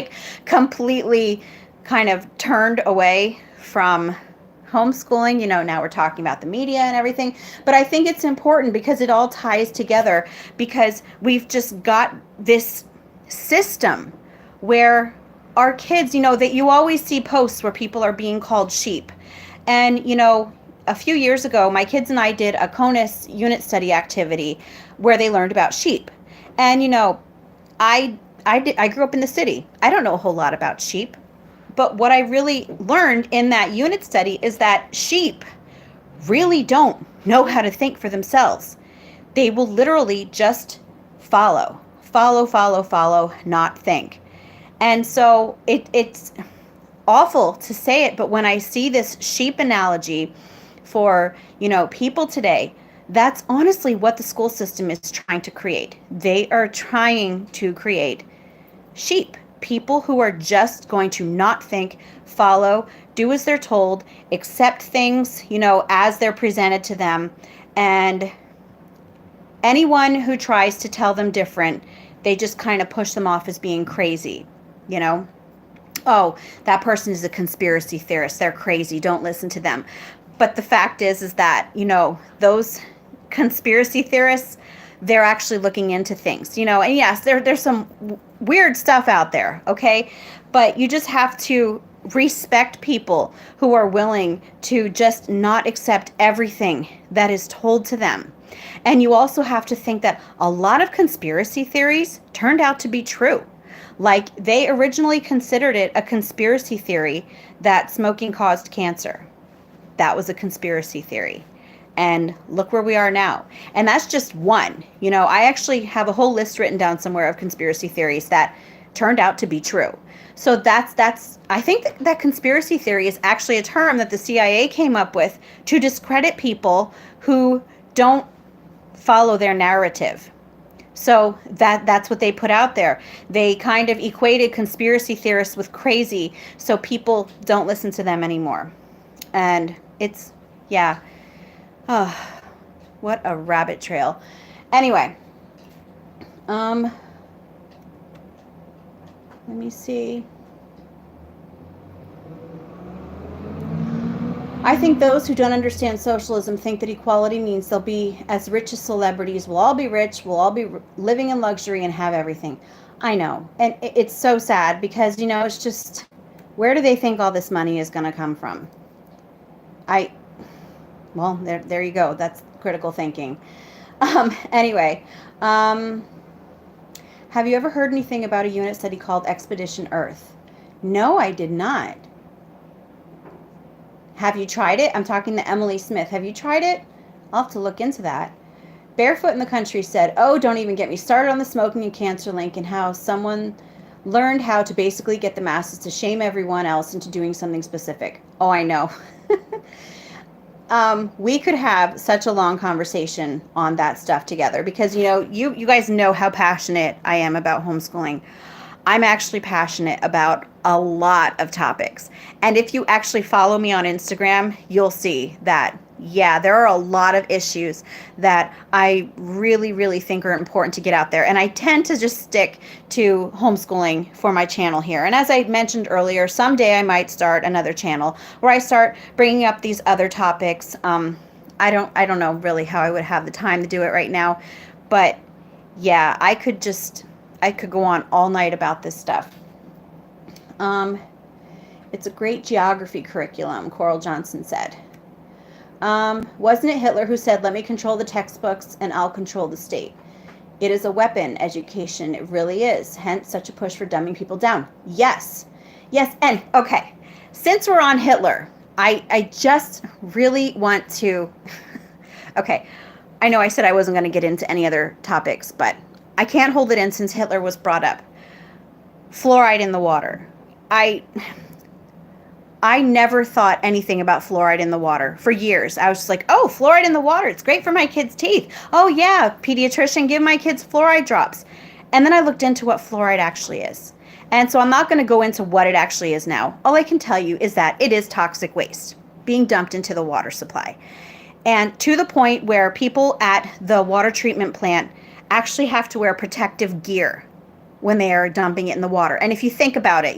S1: completely kind of turned away from homeschooling. Now we're talking about the media and everything. But I think it's important because it all ties together, because we've just got this system where our kids, that you always see posts where people are being called sheep. And, a few years ago, my kids and I did a CONUS unit study activity where they learned about sheep. And, I grew up in the city. I don't know a whole lot about sheep. But what I really learned in that unit study is that sheep really don't know how to think for themselves. They will literally just follow, follow, follow, follow, not think. And so it's awful to say it, but when I see this sheep analogy for, people today, that's honestly what the school system is trying to create. They are trying to create sheep, people who are just going to not think, follow, do as they're told, accept things, as they're presented to them. And anyone who tries to tell them different, they just kind of push them off as being crazy, Oh, that person is a conspiracy theorist. They're crazy. Don't listen to them. But the fact is that, those conspiracy theorists, they're actually looking into things, and yes, there's some weird stuff out there. Okay. But you just have to respect people who are willing to just not accept everything that is told to them. And you also have to think that a lot of conspiracy theories turned out to be true. Like, they originally considered it a conspiracy theory that smoking caused cancer. That was a conspiracy theory. And look where we are now. And that's just one. I actually have a whole list written down somewhere of conspiracy theories that turned out to be true. So that's I think that conspiracy theory is actually a term that the CIA came up with to discredit people who don't follow their narrative. So that's what they put out there. They kind of equated conspiracy theorists with crazy, so people don't listen to them anymore. And it's, yeah. Oh, what a rabbit trail. Anyway, let me see. I think those who don't understand socialism think that equality means they'll be as rich as celebrities. We'll all be rich. We'll all be living in luxury and have everything. I know. And it's so sad because, it's just, where do they think all this money is going to come from? Well, there you go. That's critical thinking. Anyway, have you ever heard anything about a unit study called Expedition Earth? No, I did not. Have you tried it? I'm talking to Emily Smith. Have you tried it? I'll have to look into that. Barefoot in the Country said, oh, don't even get me started on the smoking and cancer link and how someone learned how to basically get the masses to shame everyone else into doing something specific. Oh, I know. We could have such a long conversation on that stuff together because, you guys know how passionate I am about homeschooling. I'm actually passionate about a lot of topics. And if you actually follow me on Instagram, you'll see that, yeah, there are a lot of issues that I really, really think are important to get out there. And I tend to just stick to homeschooling for my channel here. And as I mentioned earlier, someday I might start another channel where I start bringing up these other topics. I don't know really how I would have the time to do it right now. But yeah, I could go on all night about this stuff. It's a great geography curriculum, Coral Johnson said. Wasn't it Hitler who said, let me control the textbooks and I'll control the state? It is a weapon, education. It really is. Hence, such a push for dumbing people down. Yes. Yes. And okay, since we're on Hitler, I just really want to, okay, I know I said I wasn't going to get into any other topics, but I can't hold it in since Hitler was brought up. Fluoride in the water. I never thought anything about fluoride in the water for years. I was just like, oh, fluoride in the water. It's great for my kids' teeth. Oh, yeah, pediatrician, give my kids fluoride drops. And then I looked into what fluoride actually is. And so I'm not going to go into what it actually is now. All I can tell you is that it is toxic waste being dumped into the water supply. And to the point where people at the water treatment plant actually have to wear protective gear when they are dumping it in the water. And if you think about it,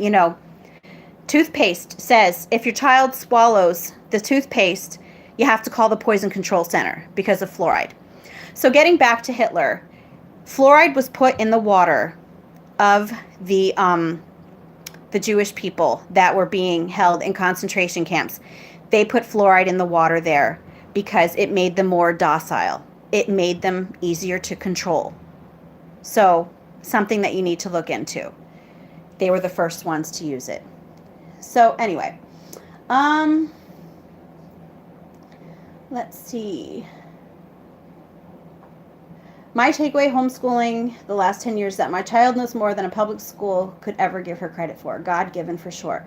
S1: toothpaste says if your child swallows the toothpaste, you have to call the Poison Control Center because of fluoride. So getting back to Hitler, fluoride was put in the water of the Jewish people that were being held in concentration camps. They put fluoride in the water there because it made them more docile. It made them easier to control. So something that you need to look into. They were the first ones to use it. So anyway, let's see. My takeaway homeschooling the last 10 years that my child knows more than a public school could ever give her credit for. God given for sure.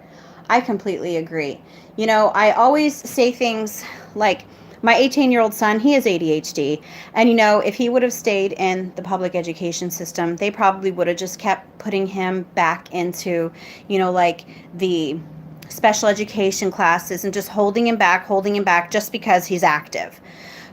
S1: I completely agree. I always say things like, my 18-year-old son, he has ADHD. And, if he would have stayed in the public education system, they probably would have just kept putting him back into, like the special education classes and just holding him back just because he's active.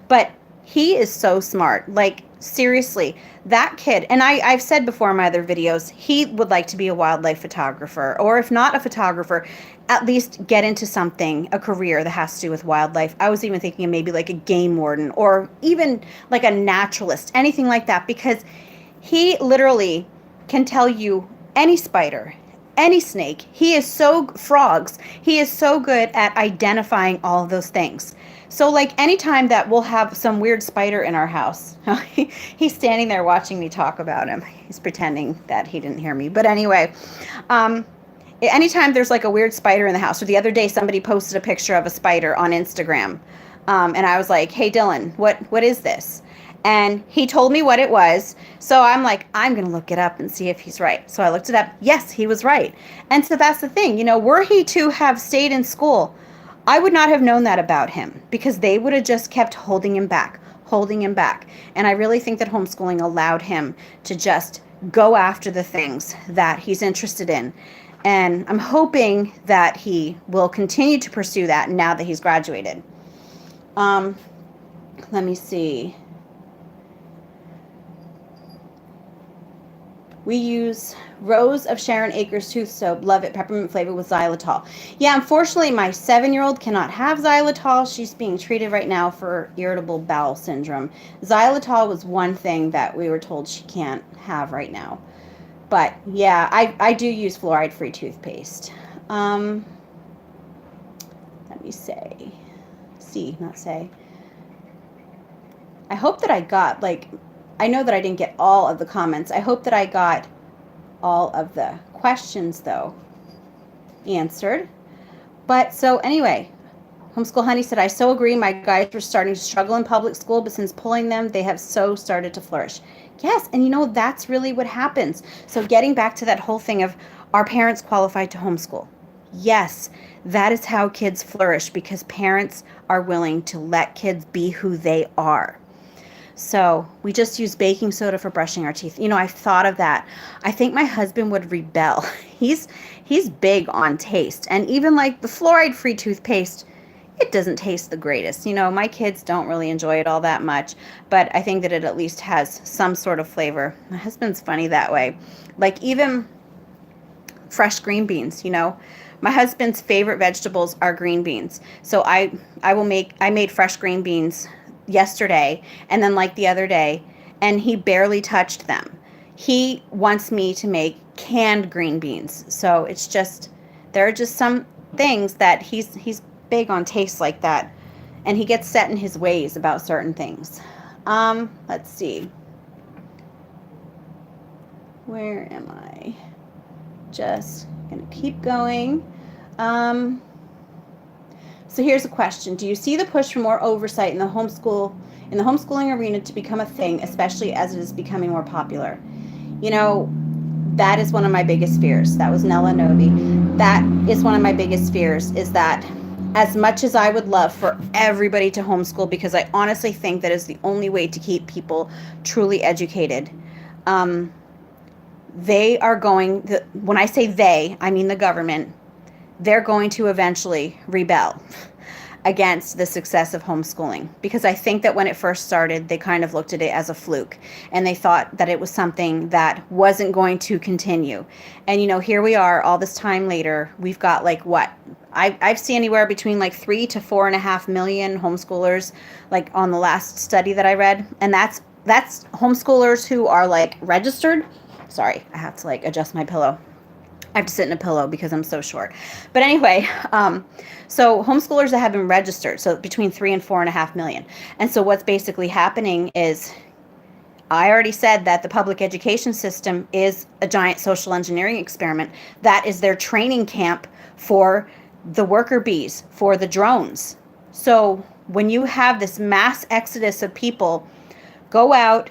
S1: But he is so smart. Like, seriously, that kid, and I've said before in my other videos, he would like to be a wildlife photographer, or if not a photographer, at least get into something, a career that has to do with wildlife. I was even thinking of maybe like a game warden or even like a naturalist, anything like that, because he literally can tell you any spider, any snake. Frogs. He is so good at identifying all of those things. So like anytime that we'll have some weird spider in our house, he's standing there watching me talk about him. He's pretending that he didn't hear me. But anyway, anytime there's like a weird spider in the house, or the other day somebody posted a picture of a spider on Instagram, and I was like, hey Dylan, what is this? And he told me what it was. So I'm like, I'm going to look it up and see if he's right. So I looked it up. Yes, he was right. And so that's the thing, were he to have stayed in school, I would not have known that about him, because they would have just kept holding him back. And I really think that homeschooling allowed him to just go after the things that he's interested in. And I'm hoping that he will continue to pursue that now that he's graduated. Let me see. We use Rose of Sharon Acres tooth soap. Love it. Peppermint flavor with xylitol. Yeah, unfortunately, my 7-year-old cannot have xylitol. She's being treated right now for irritable bowel syndrome. Xylitol was one thing that we were told she can't have right now. But yeah, I do use fluoride-free toothpaste. Let me say. I hope that I got, I know that I didn't get all of the comments. I hope that I got all of the questions, though, answered. But so anyway, Homeschool Honey said, I so agree. My guys were starting to struggle in public school, but since pulling them, they have so started to flourish. Yes, and that's really what happens. So getting back to that whole thing of, are parents qualified to homeschool? Yes, that is how kids flourish, because parents are willing to let kids be who they are. So we just use baking soda for brushing our teeth. I've thought of that. I think my husband would rebel. He's big on taste. And even like the fluoride-free toothpaste, it doesn't taste the greatest. My kids don't really enjoy it all that much, but I think that it at least has some sort of flavor. My husband's funny that way. Like even fresh green beans, my husband's favorite vegetables are green beans. So I made fresh green beans yesterday and then like the other day, and he barely touched them. He wants me to make canned green beans. So it's just, there are just some things that he's big on taste like that, and he gets set in his ways about certain things. Let's see. Where am I? Just gonna keep going. So here's a question. Do you see the push for more oversight in the homeschooling arena to become a thing, especially as it is becoming more popular? That is one of my biggest fears. That was Nella Novi. That is one of my biggest fears, is that as much as I would love for everybody to homeschool, because I honestly think that is the only way to keep people truly educated, they are going, when I say they, I mean the government, they're going to eventually rebel against the success of homeschooling. Because I think that when it first started, they kind of looked at it as a fluke, and they thought that it was something that wasn't going to continue. And here we are all this time later. We've got I've seen anywhere between 3 to 4.5 million homeschoolers, on the last study that I read. And that's homeschoolers who are registered. Sorry, I have to adjust my pillow. I have to sit in a pillow because I'm so short. But anyway, so homeschoolers that have been registered, so between 3 and 4.5 million. And so what's basically happening is, I already said that the public education system is a giant social engineering experiment. That is their training camp for the worker bees, for the drones. So when you have this mass exodus of people go out,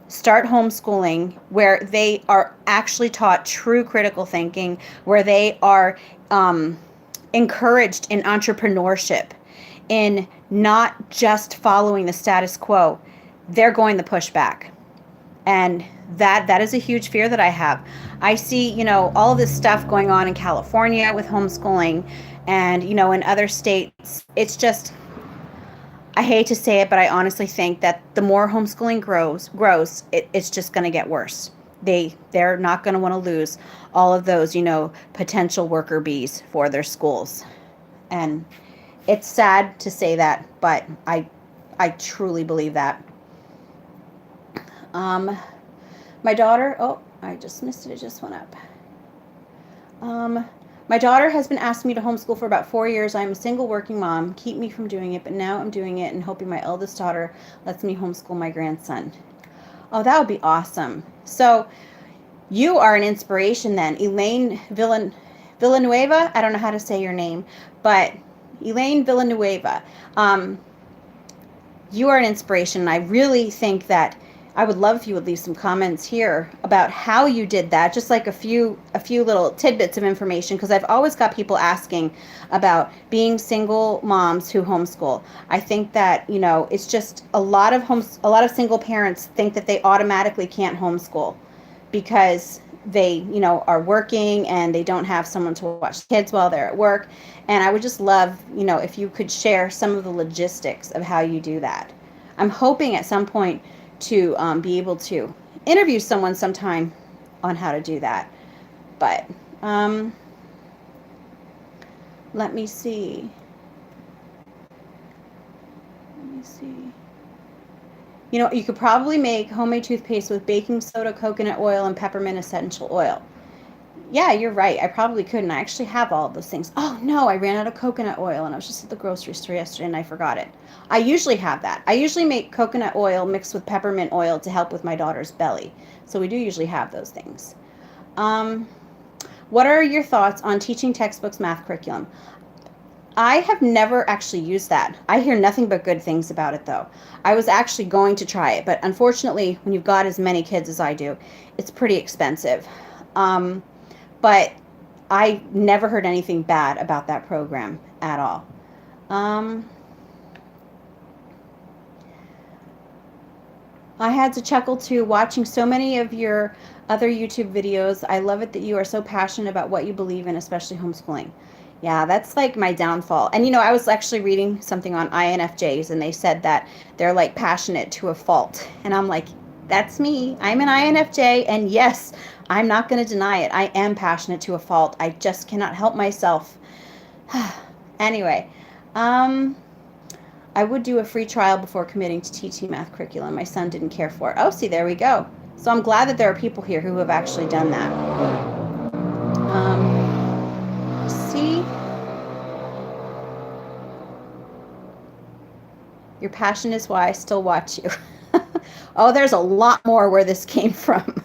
S1: start homeschooling where they are actually taught true critical thinking, where they are encouraged in entrepreneurship, in not just following the status quo, they're going to push back. And that is a huge fear that I have. I see, all of this stuff going on in California with homeschooling and, in other states. It's just, I hate to say it, but I honestly think that the more homeschooling grows, it's just going to get worse. They're not going to want to lose all of those, potential worker bees for their schools. And it's sad to say that, but I truly believe that. My daughter, oh, I just missed it. It just went up. My daughter has been asking me to homeschool for about 4 years. I'm a single working mom. Keep me from doing it, but now I'm doing it and hoping my eldest daughter lets me homeschool my grandson. Oh, that would be awesome. So you are an inspiration then. Elaine Villanueva, I don't know how to say your name, but Elaine Villanueva, you are an inspiration. And I really think that I would love if you would leave some comments here about how you did that, just like a few little tidbits of information, because I've always got people asking about being single moms who homeschool. I think that, it's just a lot of single parents think that they automatically can't homeschool because they, are working and they don't have someone to watch kids while they're at work. And I would just love, if you could share some of the logistics of how you do that. I'm hoping at some point to be able to interview someone sometime on how to do that. But let me see. You could probably make homemade toothpaste with baking soda, coconut oil, and peppermint essential oil. Yeah, you're right. I probably could, and I actually have all of those things. Oh, no, I ran out of coconut oil, and I was just at the grocery store yesterday, and I forgot it. I usually have that. I usually make coconut oil mixed with peppermint oil to help with my daughter's belly. So we do usually have those things. What are your thoughts on teaching textbooks math curriculum? I have never actually used that. I hear nothing but good things about it, though. I was actually going to try it, but unfortunately, when you've got as many kids as I do, it's pretty expensive. But I never heard anything bad about that program at all. I had to chuckle too watching so many of your other YouTube videos. I love it that you are so passionate about what you believe in, especially homeschooling. Yeah, that's like my downfall. And I was actually reading something on INFJs, and they said that they're like passionate to a fault. And I'm like, that's me. I'm an INFJ, and yes, I'm not going to deny it. I am passionate to a fault. I just cannot help myself. Anyway, I would do a free trial before committing to teaching math curriculum. My son didn't care for it. Oh, see, there we go. So I'm glad that there are people here who have actually done that. See? Your passion is why I still watch you. Oh, there's a lot more where this came from.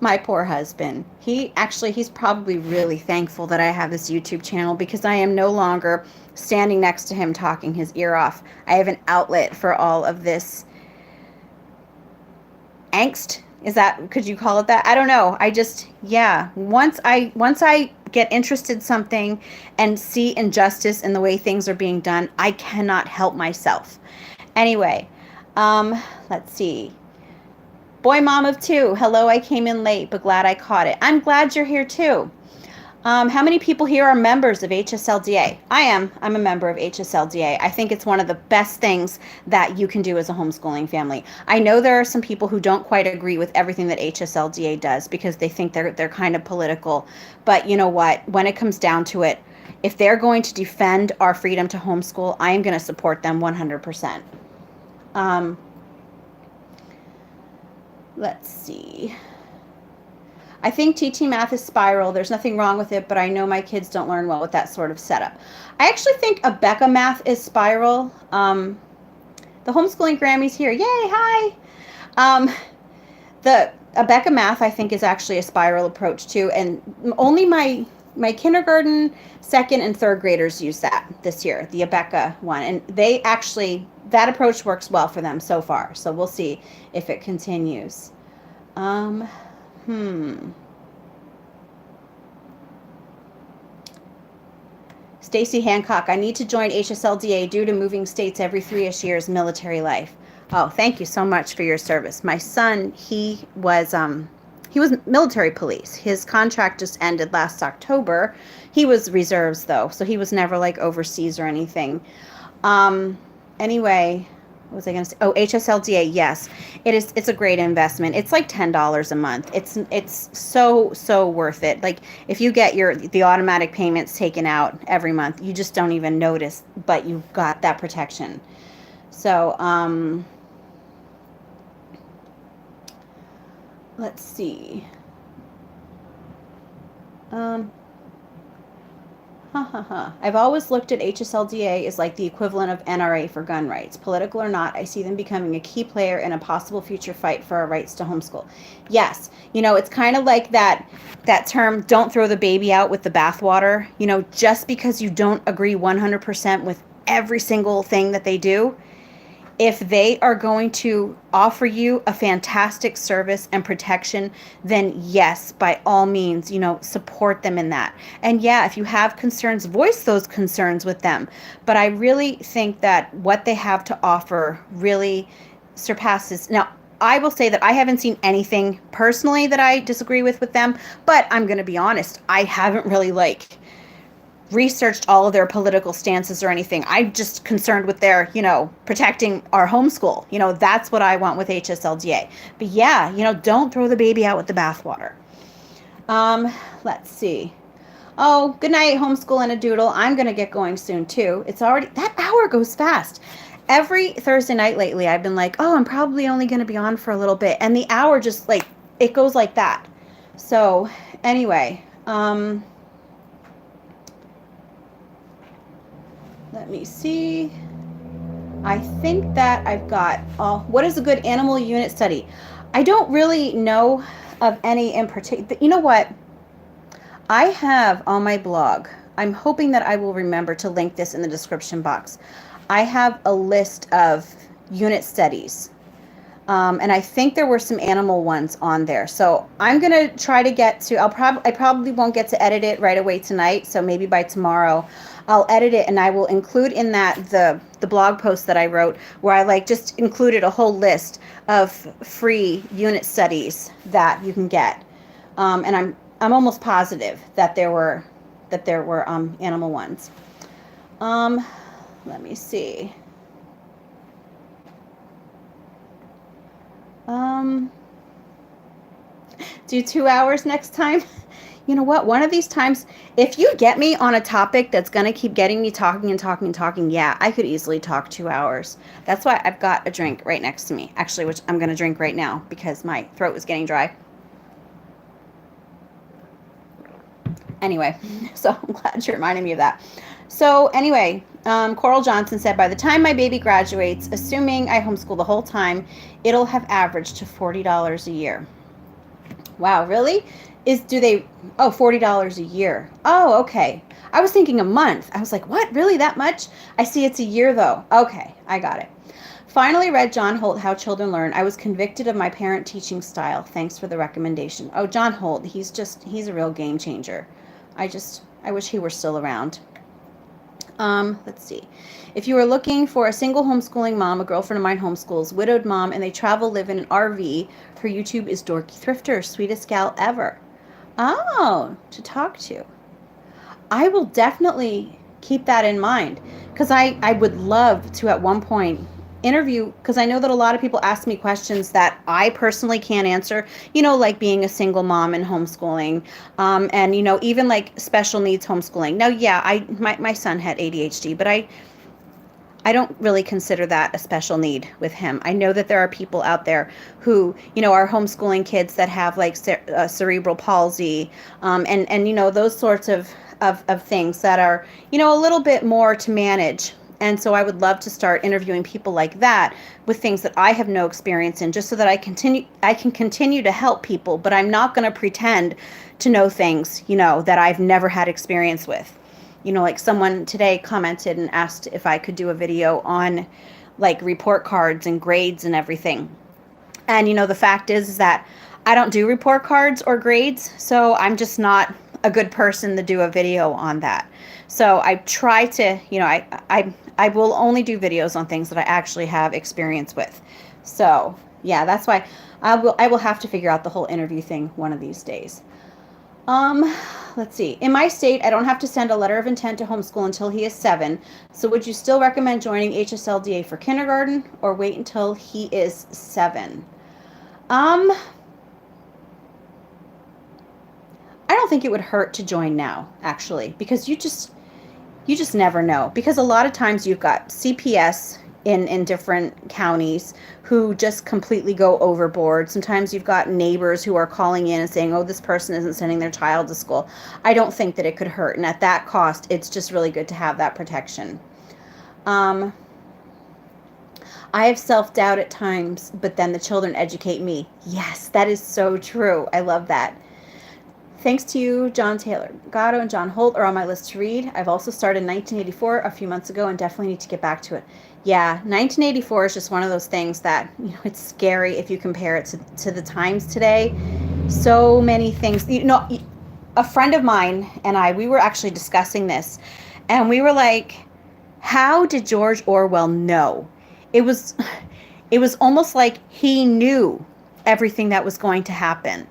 S1: My poor husband. He's probably really thankful that I have this YouTube channel because I am no longer standing next to him talking his ear off. I have an outlet for all of this angst. Could you call it that? I don't know. Once I get interested in something and see injustice in the way things are being done, I cannot help myself. Anyway, let's see. Boy mom of 2. Hello, I came in late, but glad I caught it. I'm glad you're here too. How many people here are members of HSLDA? I am. I'm a member of HSLDA. I think it's one of the best things that you can do as a homeschooling family. I know there are some people who don't quite agree with everything that HSLDA does because they think they're kind of political. But you know what? When it comes down to it, if they're going to defend our freedom to homeschool, I am going to support them 100%. Let's see. I think teaching math is spiral. There's nothing wrong with it, but I know my kids don't learn well with that sort of setup. I actually think Abeka math is spiral. The homeschooling Grammy's here. Yay, hi. The Abeka math, I think, is actually a spiral approach too, and only my kindergarten, second, and third graders use that this year, the Abeka one, and that approach works well for them so far. So we'll see if it continues. Um, hmm. Stacy Hancock, I need to join HSLDA due to moving states every 3-ish years, military life. Oh, thank you so much for your service. My son, he was military police. His contract just ended last October. He was reserves though, so he was never like overseas or anything. Um, anyway, what was I going to say? Oh, HSLDA, yes. It's a great investment. It's like $10 a month. It's so worth it. Like if you get the automatic payments taken out every month, you just don't even notice, but you've got that protection. So, let's see. Um, I've always looked at HSLDA as like the equivalent of NRA for gun rights. Political or not, I see them becoming a key player in a possible future fight for our rights to homeschool. Yes, it's kind of like that term, don't throw the baby out with the bathwater. Just because you don't agree 100% with every single thing that they do, if they are going to offer you a fantastic service and protection, then yes, by all means, support them in that. And yeah, if you have concerns, voice those concerns with them. But I really think that what they have to offer really surpasses. Now, I will say that I haven't seen anything personally that I disagree with them, but I'm going to be honest, I haven't really researched all of their political stances or anything. I'm just concerned with their, protecting our homeschool. That's what I want with HSLDA. But yeah, don't throw the baby out with the bathwater. Let's see. Oh, good night, homeschool and a doodle. I'm going to get going soon too. It's already, that hour goes fast. Every Thursday night lately, I've been like, oh, I'm probably only going to be on for a little bit. And the hour just it goes like that. So anyway, let me see. I think that I've got what is a good animal unit study? I don't really know of any in particular. You know what? I have on my blog, I'm hoping that I will remember to link this in the description box. I have a list of unit studies. And I think there were some animal ones on there. So I'm going to try to get to, I probably won't get to edit it right away tonight. So maybe by tomorrow I'll edit it and I will include in that the blog post that I wrote where I just included a whole list of free unit studies that you can get. And I'm almost positive that there were animal ones. Let me see. Do 2 hours next time. You know what? One of these times, if you get me on a topic that's going to keep getting me talking and talking and talking, yeah, I could easily talk 2 hours. That's why I've got a drink right next to me, actually, which I'm going to drink right now because my throat was getting dry. Anyway, so I'm glad you reminded me of that. So anyway, Coral Johnson said, by the time my baby graduates, assuming I homeschool the whole time, it'll have averaged to $40 a year. Wow, really? $40 a year. Oh, okay. I was thinking a month. I was like, what? Really, that much? I see it's a year though. Okay, I got it. Finally read John Holt, How Children Learn. I was convicted of my parent teaching style. Thanks for the recommendation. Oh, John Holt, he's a real game changer. I wish he were still around. Let's see. If you are looking for a single homeschooling mom, a girlfriend of mine homeschools, widowed mom, and they travel, live in an RV, her YouTube is Dorky Thrifter, sweetest gal ever. Oh, to talk to. I will definitely keep that in mind because I would love to at one point interview, because I know that a lot of people ask me questions that I personally can't answer, like being a single mom and homeschooling, and, even like special needs homeschooling. Now, yeah, my son had ADHD, but I don't really consider that a special need with him. I know that there are people out there who, are homeschooling kids that have cerebral palsy, and those sorts of things that are, a little bit more to manage. And so I would love to start interviewing people like that with things that I have no experience in, just so that I can continue to help people, but I'm not going to pretend to know things, that I've never had experience with. Like someone today commented and asked if I could do a video on report cards and grades and everything. And, the fact is that I don't do report cards or grades, so I'm just not a good person to do a video on that. So I try to, I will only do videos on things that I actually have experience with. So yeah, that's why I will have to figure out the whole interview thing one of these days. Um, let's see. In my state, I don't have to send a letter of intent to homeschool until he is 7. So would you still recommend joining HSLDA for kindergarten or wait until he is 7? Um, I don't think it would hurt to join now, actually, because you just never know. Because a lot of times you've got CPS in different counties who just completely go overboard. Sometimes you've got neighbors who are calling in and saying, oh, this person isn't sending their child to school. I don't think that it could hurt. And at that cost, it's just really good to have that protection. I have self-doubt at times, but then the children educate me. Yes, that is so true. I love that. Thanks to you, John Taylor. Gatto and John Holt are on my list to read. I've also started 1984 a few months ago and definitely need to get back to it. Yeah, 1984 is just one of those things that, it's scary if you compare it to the times today. So many things. A friend of mine and we were actually discussing this, and we were like, how did George Orwell know? It was almost like he knew everything that was going to happen,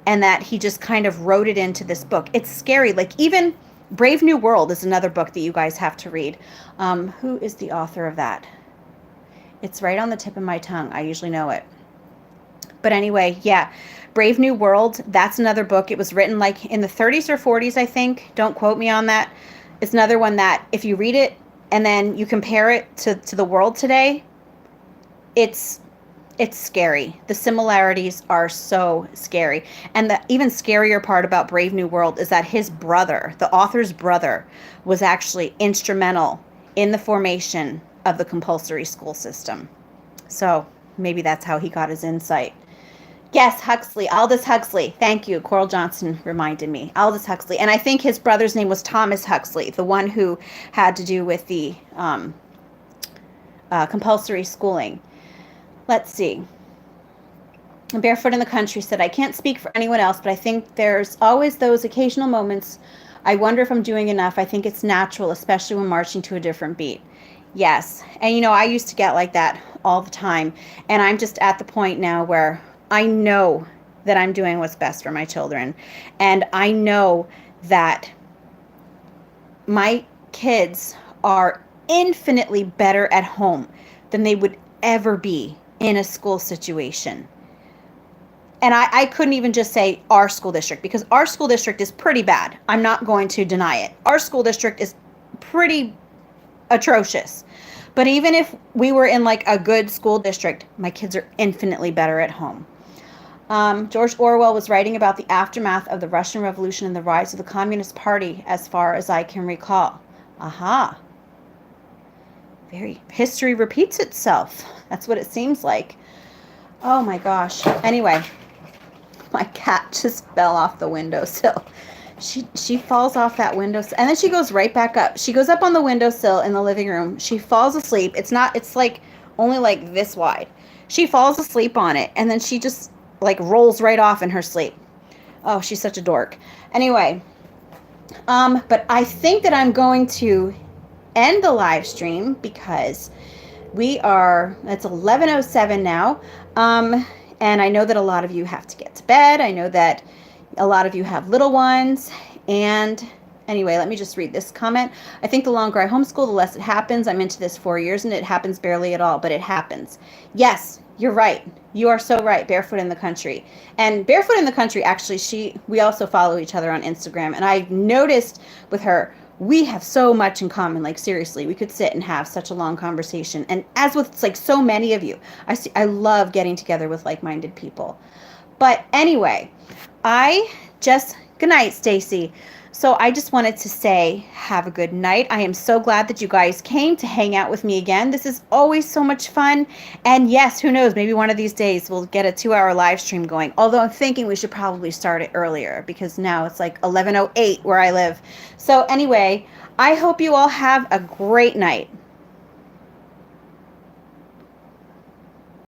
S1: and that he just kind of wrote it into this book. It's scary. Like, even Brave New World is another book that you guys have to read. Who is the author of that? It's right on the tip of my tongue. I usually know it. But anyway, yeah, Brave New World, that's another book. It was written like in the 30s or 40s, I think. Don't quote me on that. It's another one that if you read it and then you compare it to the world today, it's scary. The similarities are so scary. And the even scarier part about Brave New World is that his brother, the author's brother, was actually instrumental in the formation of the compulsory school system. So maybe that's how he got his insight. Yes, Huxley, Aldous Huxley. Thank you. Coral Johnson reminded me. Aldous Huxley. And I think his brother's name was Thomas Huxley, the one who had to do with the compulsory schooling. Let's see. Barefoot in the Country said, I can't speak for anyone else, but I think there's always those occasional moments. I wonder if I'm doing enough. I think it's natural, especially when marching to a different beat. Yes. And, I used to get like that all the time. And I'm just at the point now where I know that I'm doing what's best for my children. And I know that my kids are infinitely better at home than they would ever be in a school situation. And I couldn't even just say our school district, because our school district is pretty bad. I'm not going to deny it. Our school district is pretty atrocious. But even if we were in like a good school district, my kids are infinitely better at home. George Orwell was writing about the aftermath of the Russian Revolution and the rise of the Communist Party, as far as I can recall. Aha. History repeats itself. That's what it seems like. Oh my gosh. Anyway, my cat just fell off the windowsill. She falls off that windowsill, and then she goes right back up. She goes up on the windowsill in the living room. She falls asleep. It's like only like this wide. She falls asleep on it, and then she just like rolls right off in her sleep. Oh, she's such a dork. Anyway, but I think that I'm going to end the live stream because it's 11:07 now. And I know that a lot of you have to get to bed. I know that a lot of you have little ones. And anyway, let me just read this comment. I think the longer I homeschool, the less it happens. I'm into this 4 years and it happens barely at all, but it happens. Yes, you're right. You are so right. Barefoot in the Country. And Barefoot in the Country, actually, we also follow each other on Instagram. And I've noticed with her, we have so much in common. Like, seriously, we could sit and have such a long conversation. And as with like so many of you, I love getting together with like-minded people. But anyway, good night, Stacy. So I just wanted to say, have a good night. I am so glad that you guys came to hang out with me again. This is always so much fun. And yes, who knows, maybe one of these days we'll get a 2-hour live stream going. Although I'm thinking we should probably start it earlier because now it's like 11:08 where I live. So anyway, I hope you all have a great night.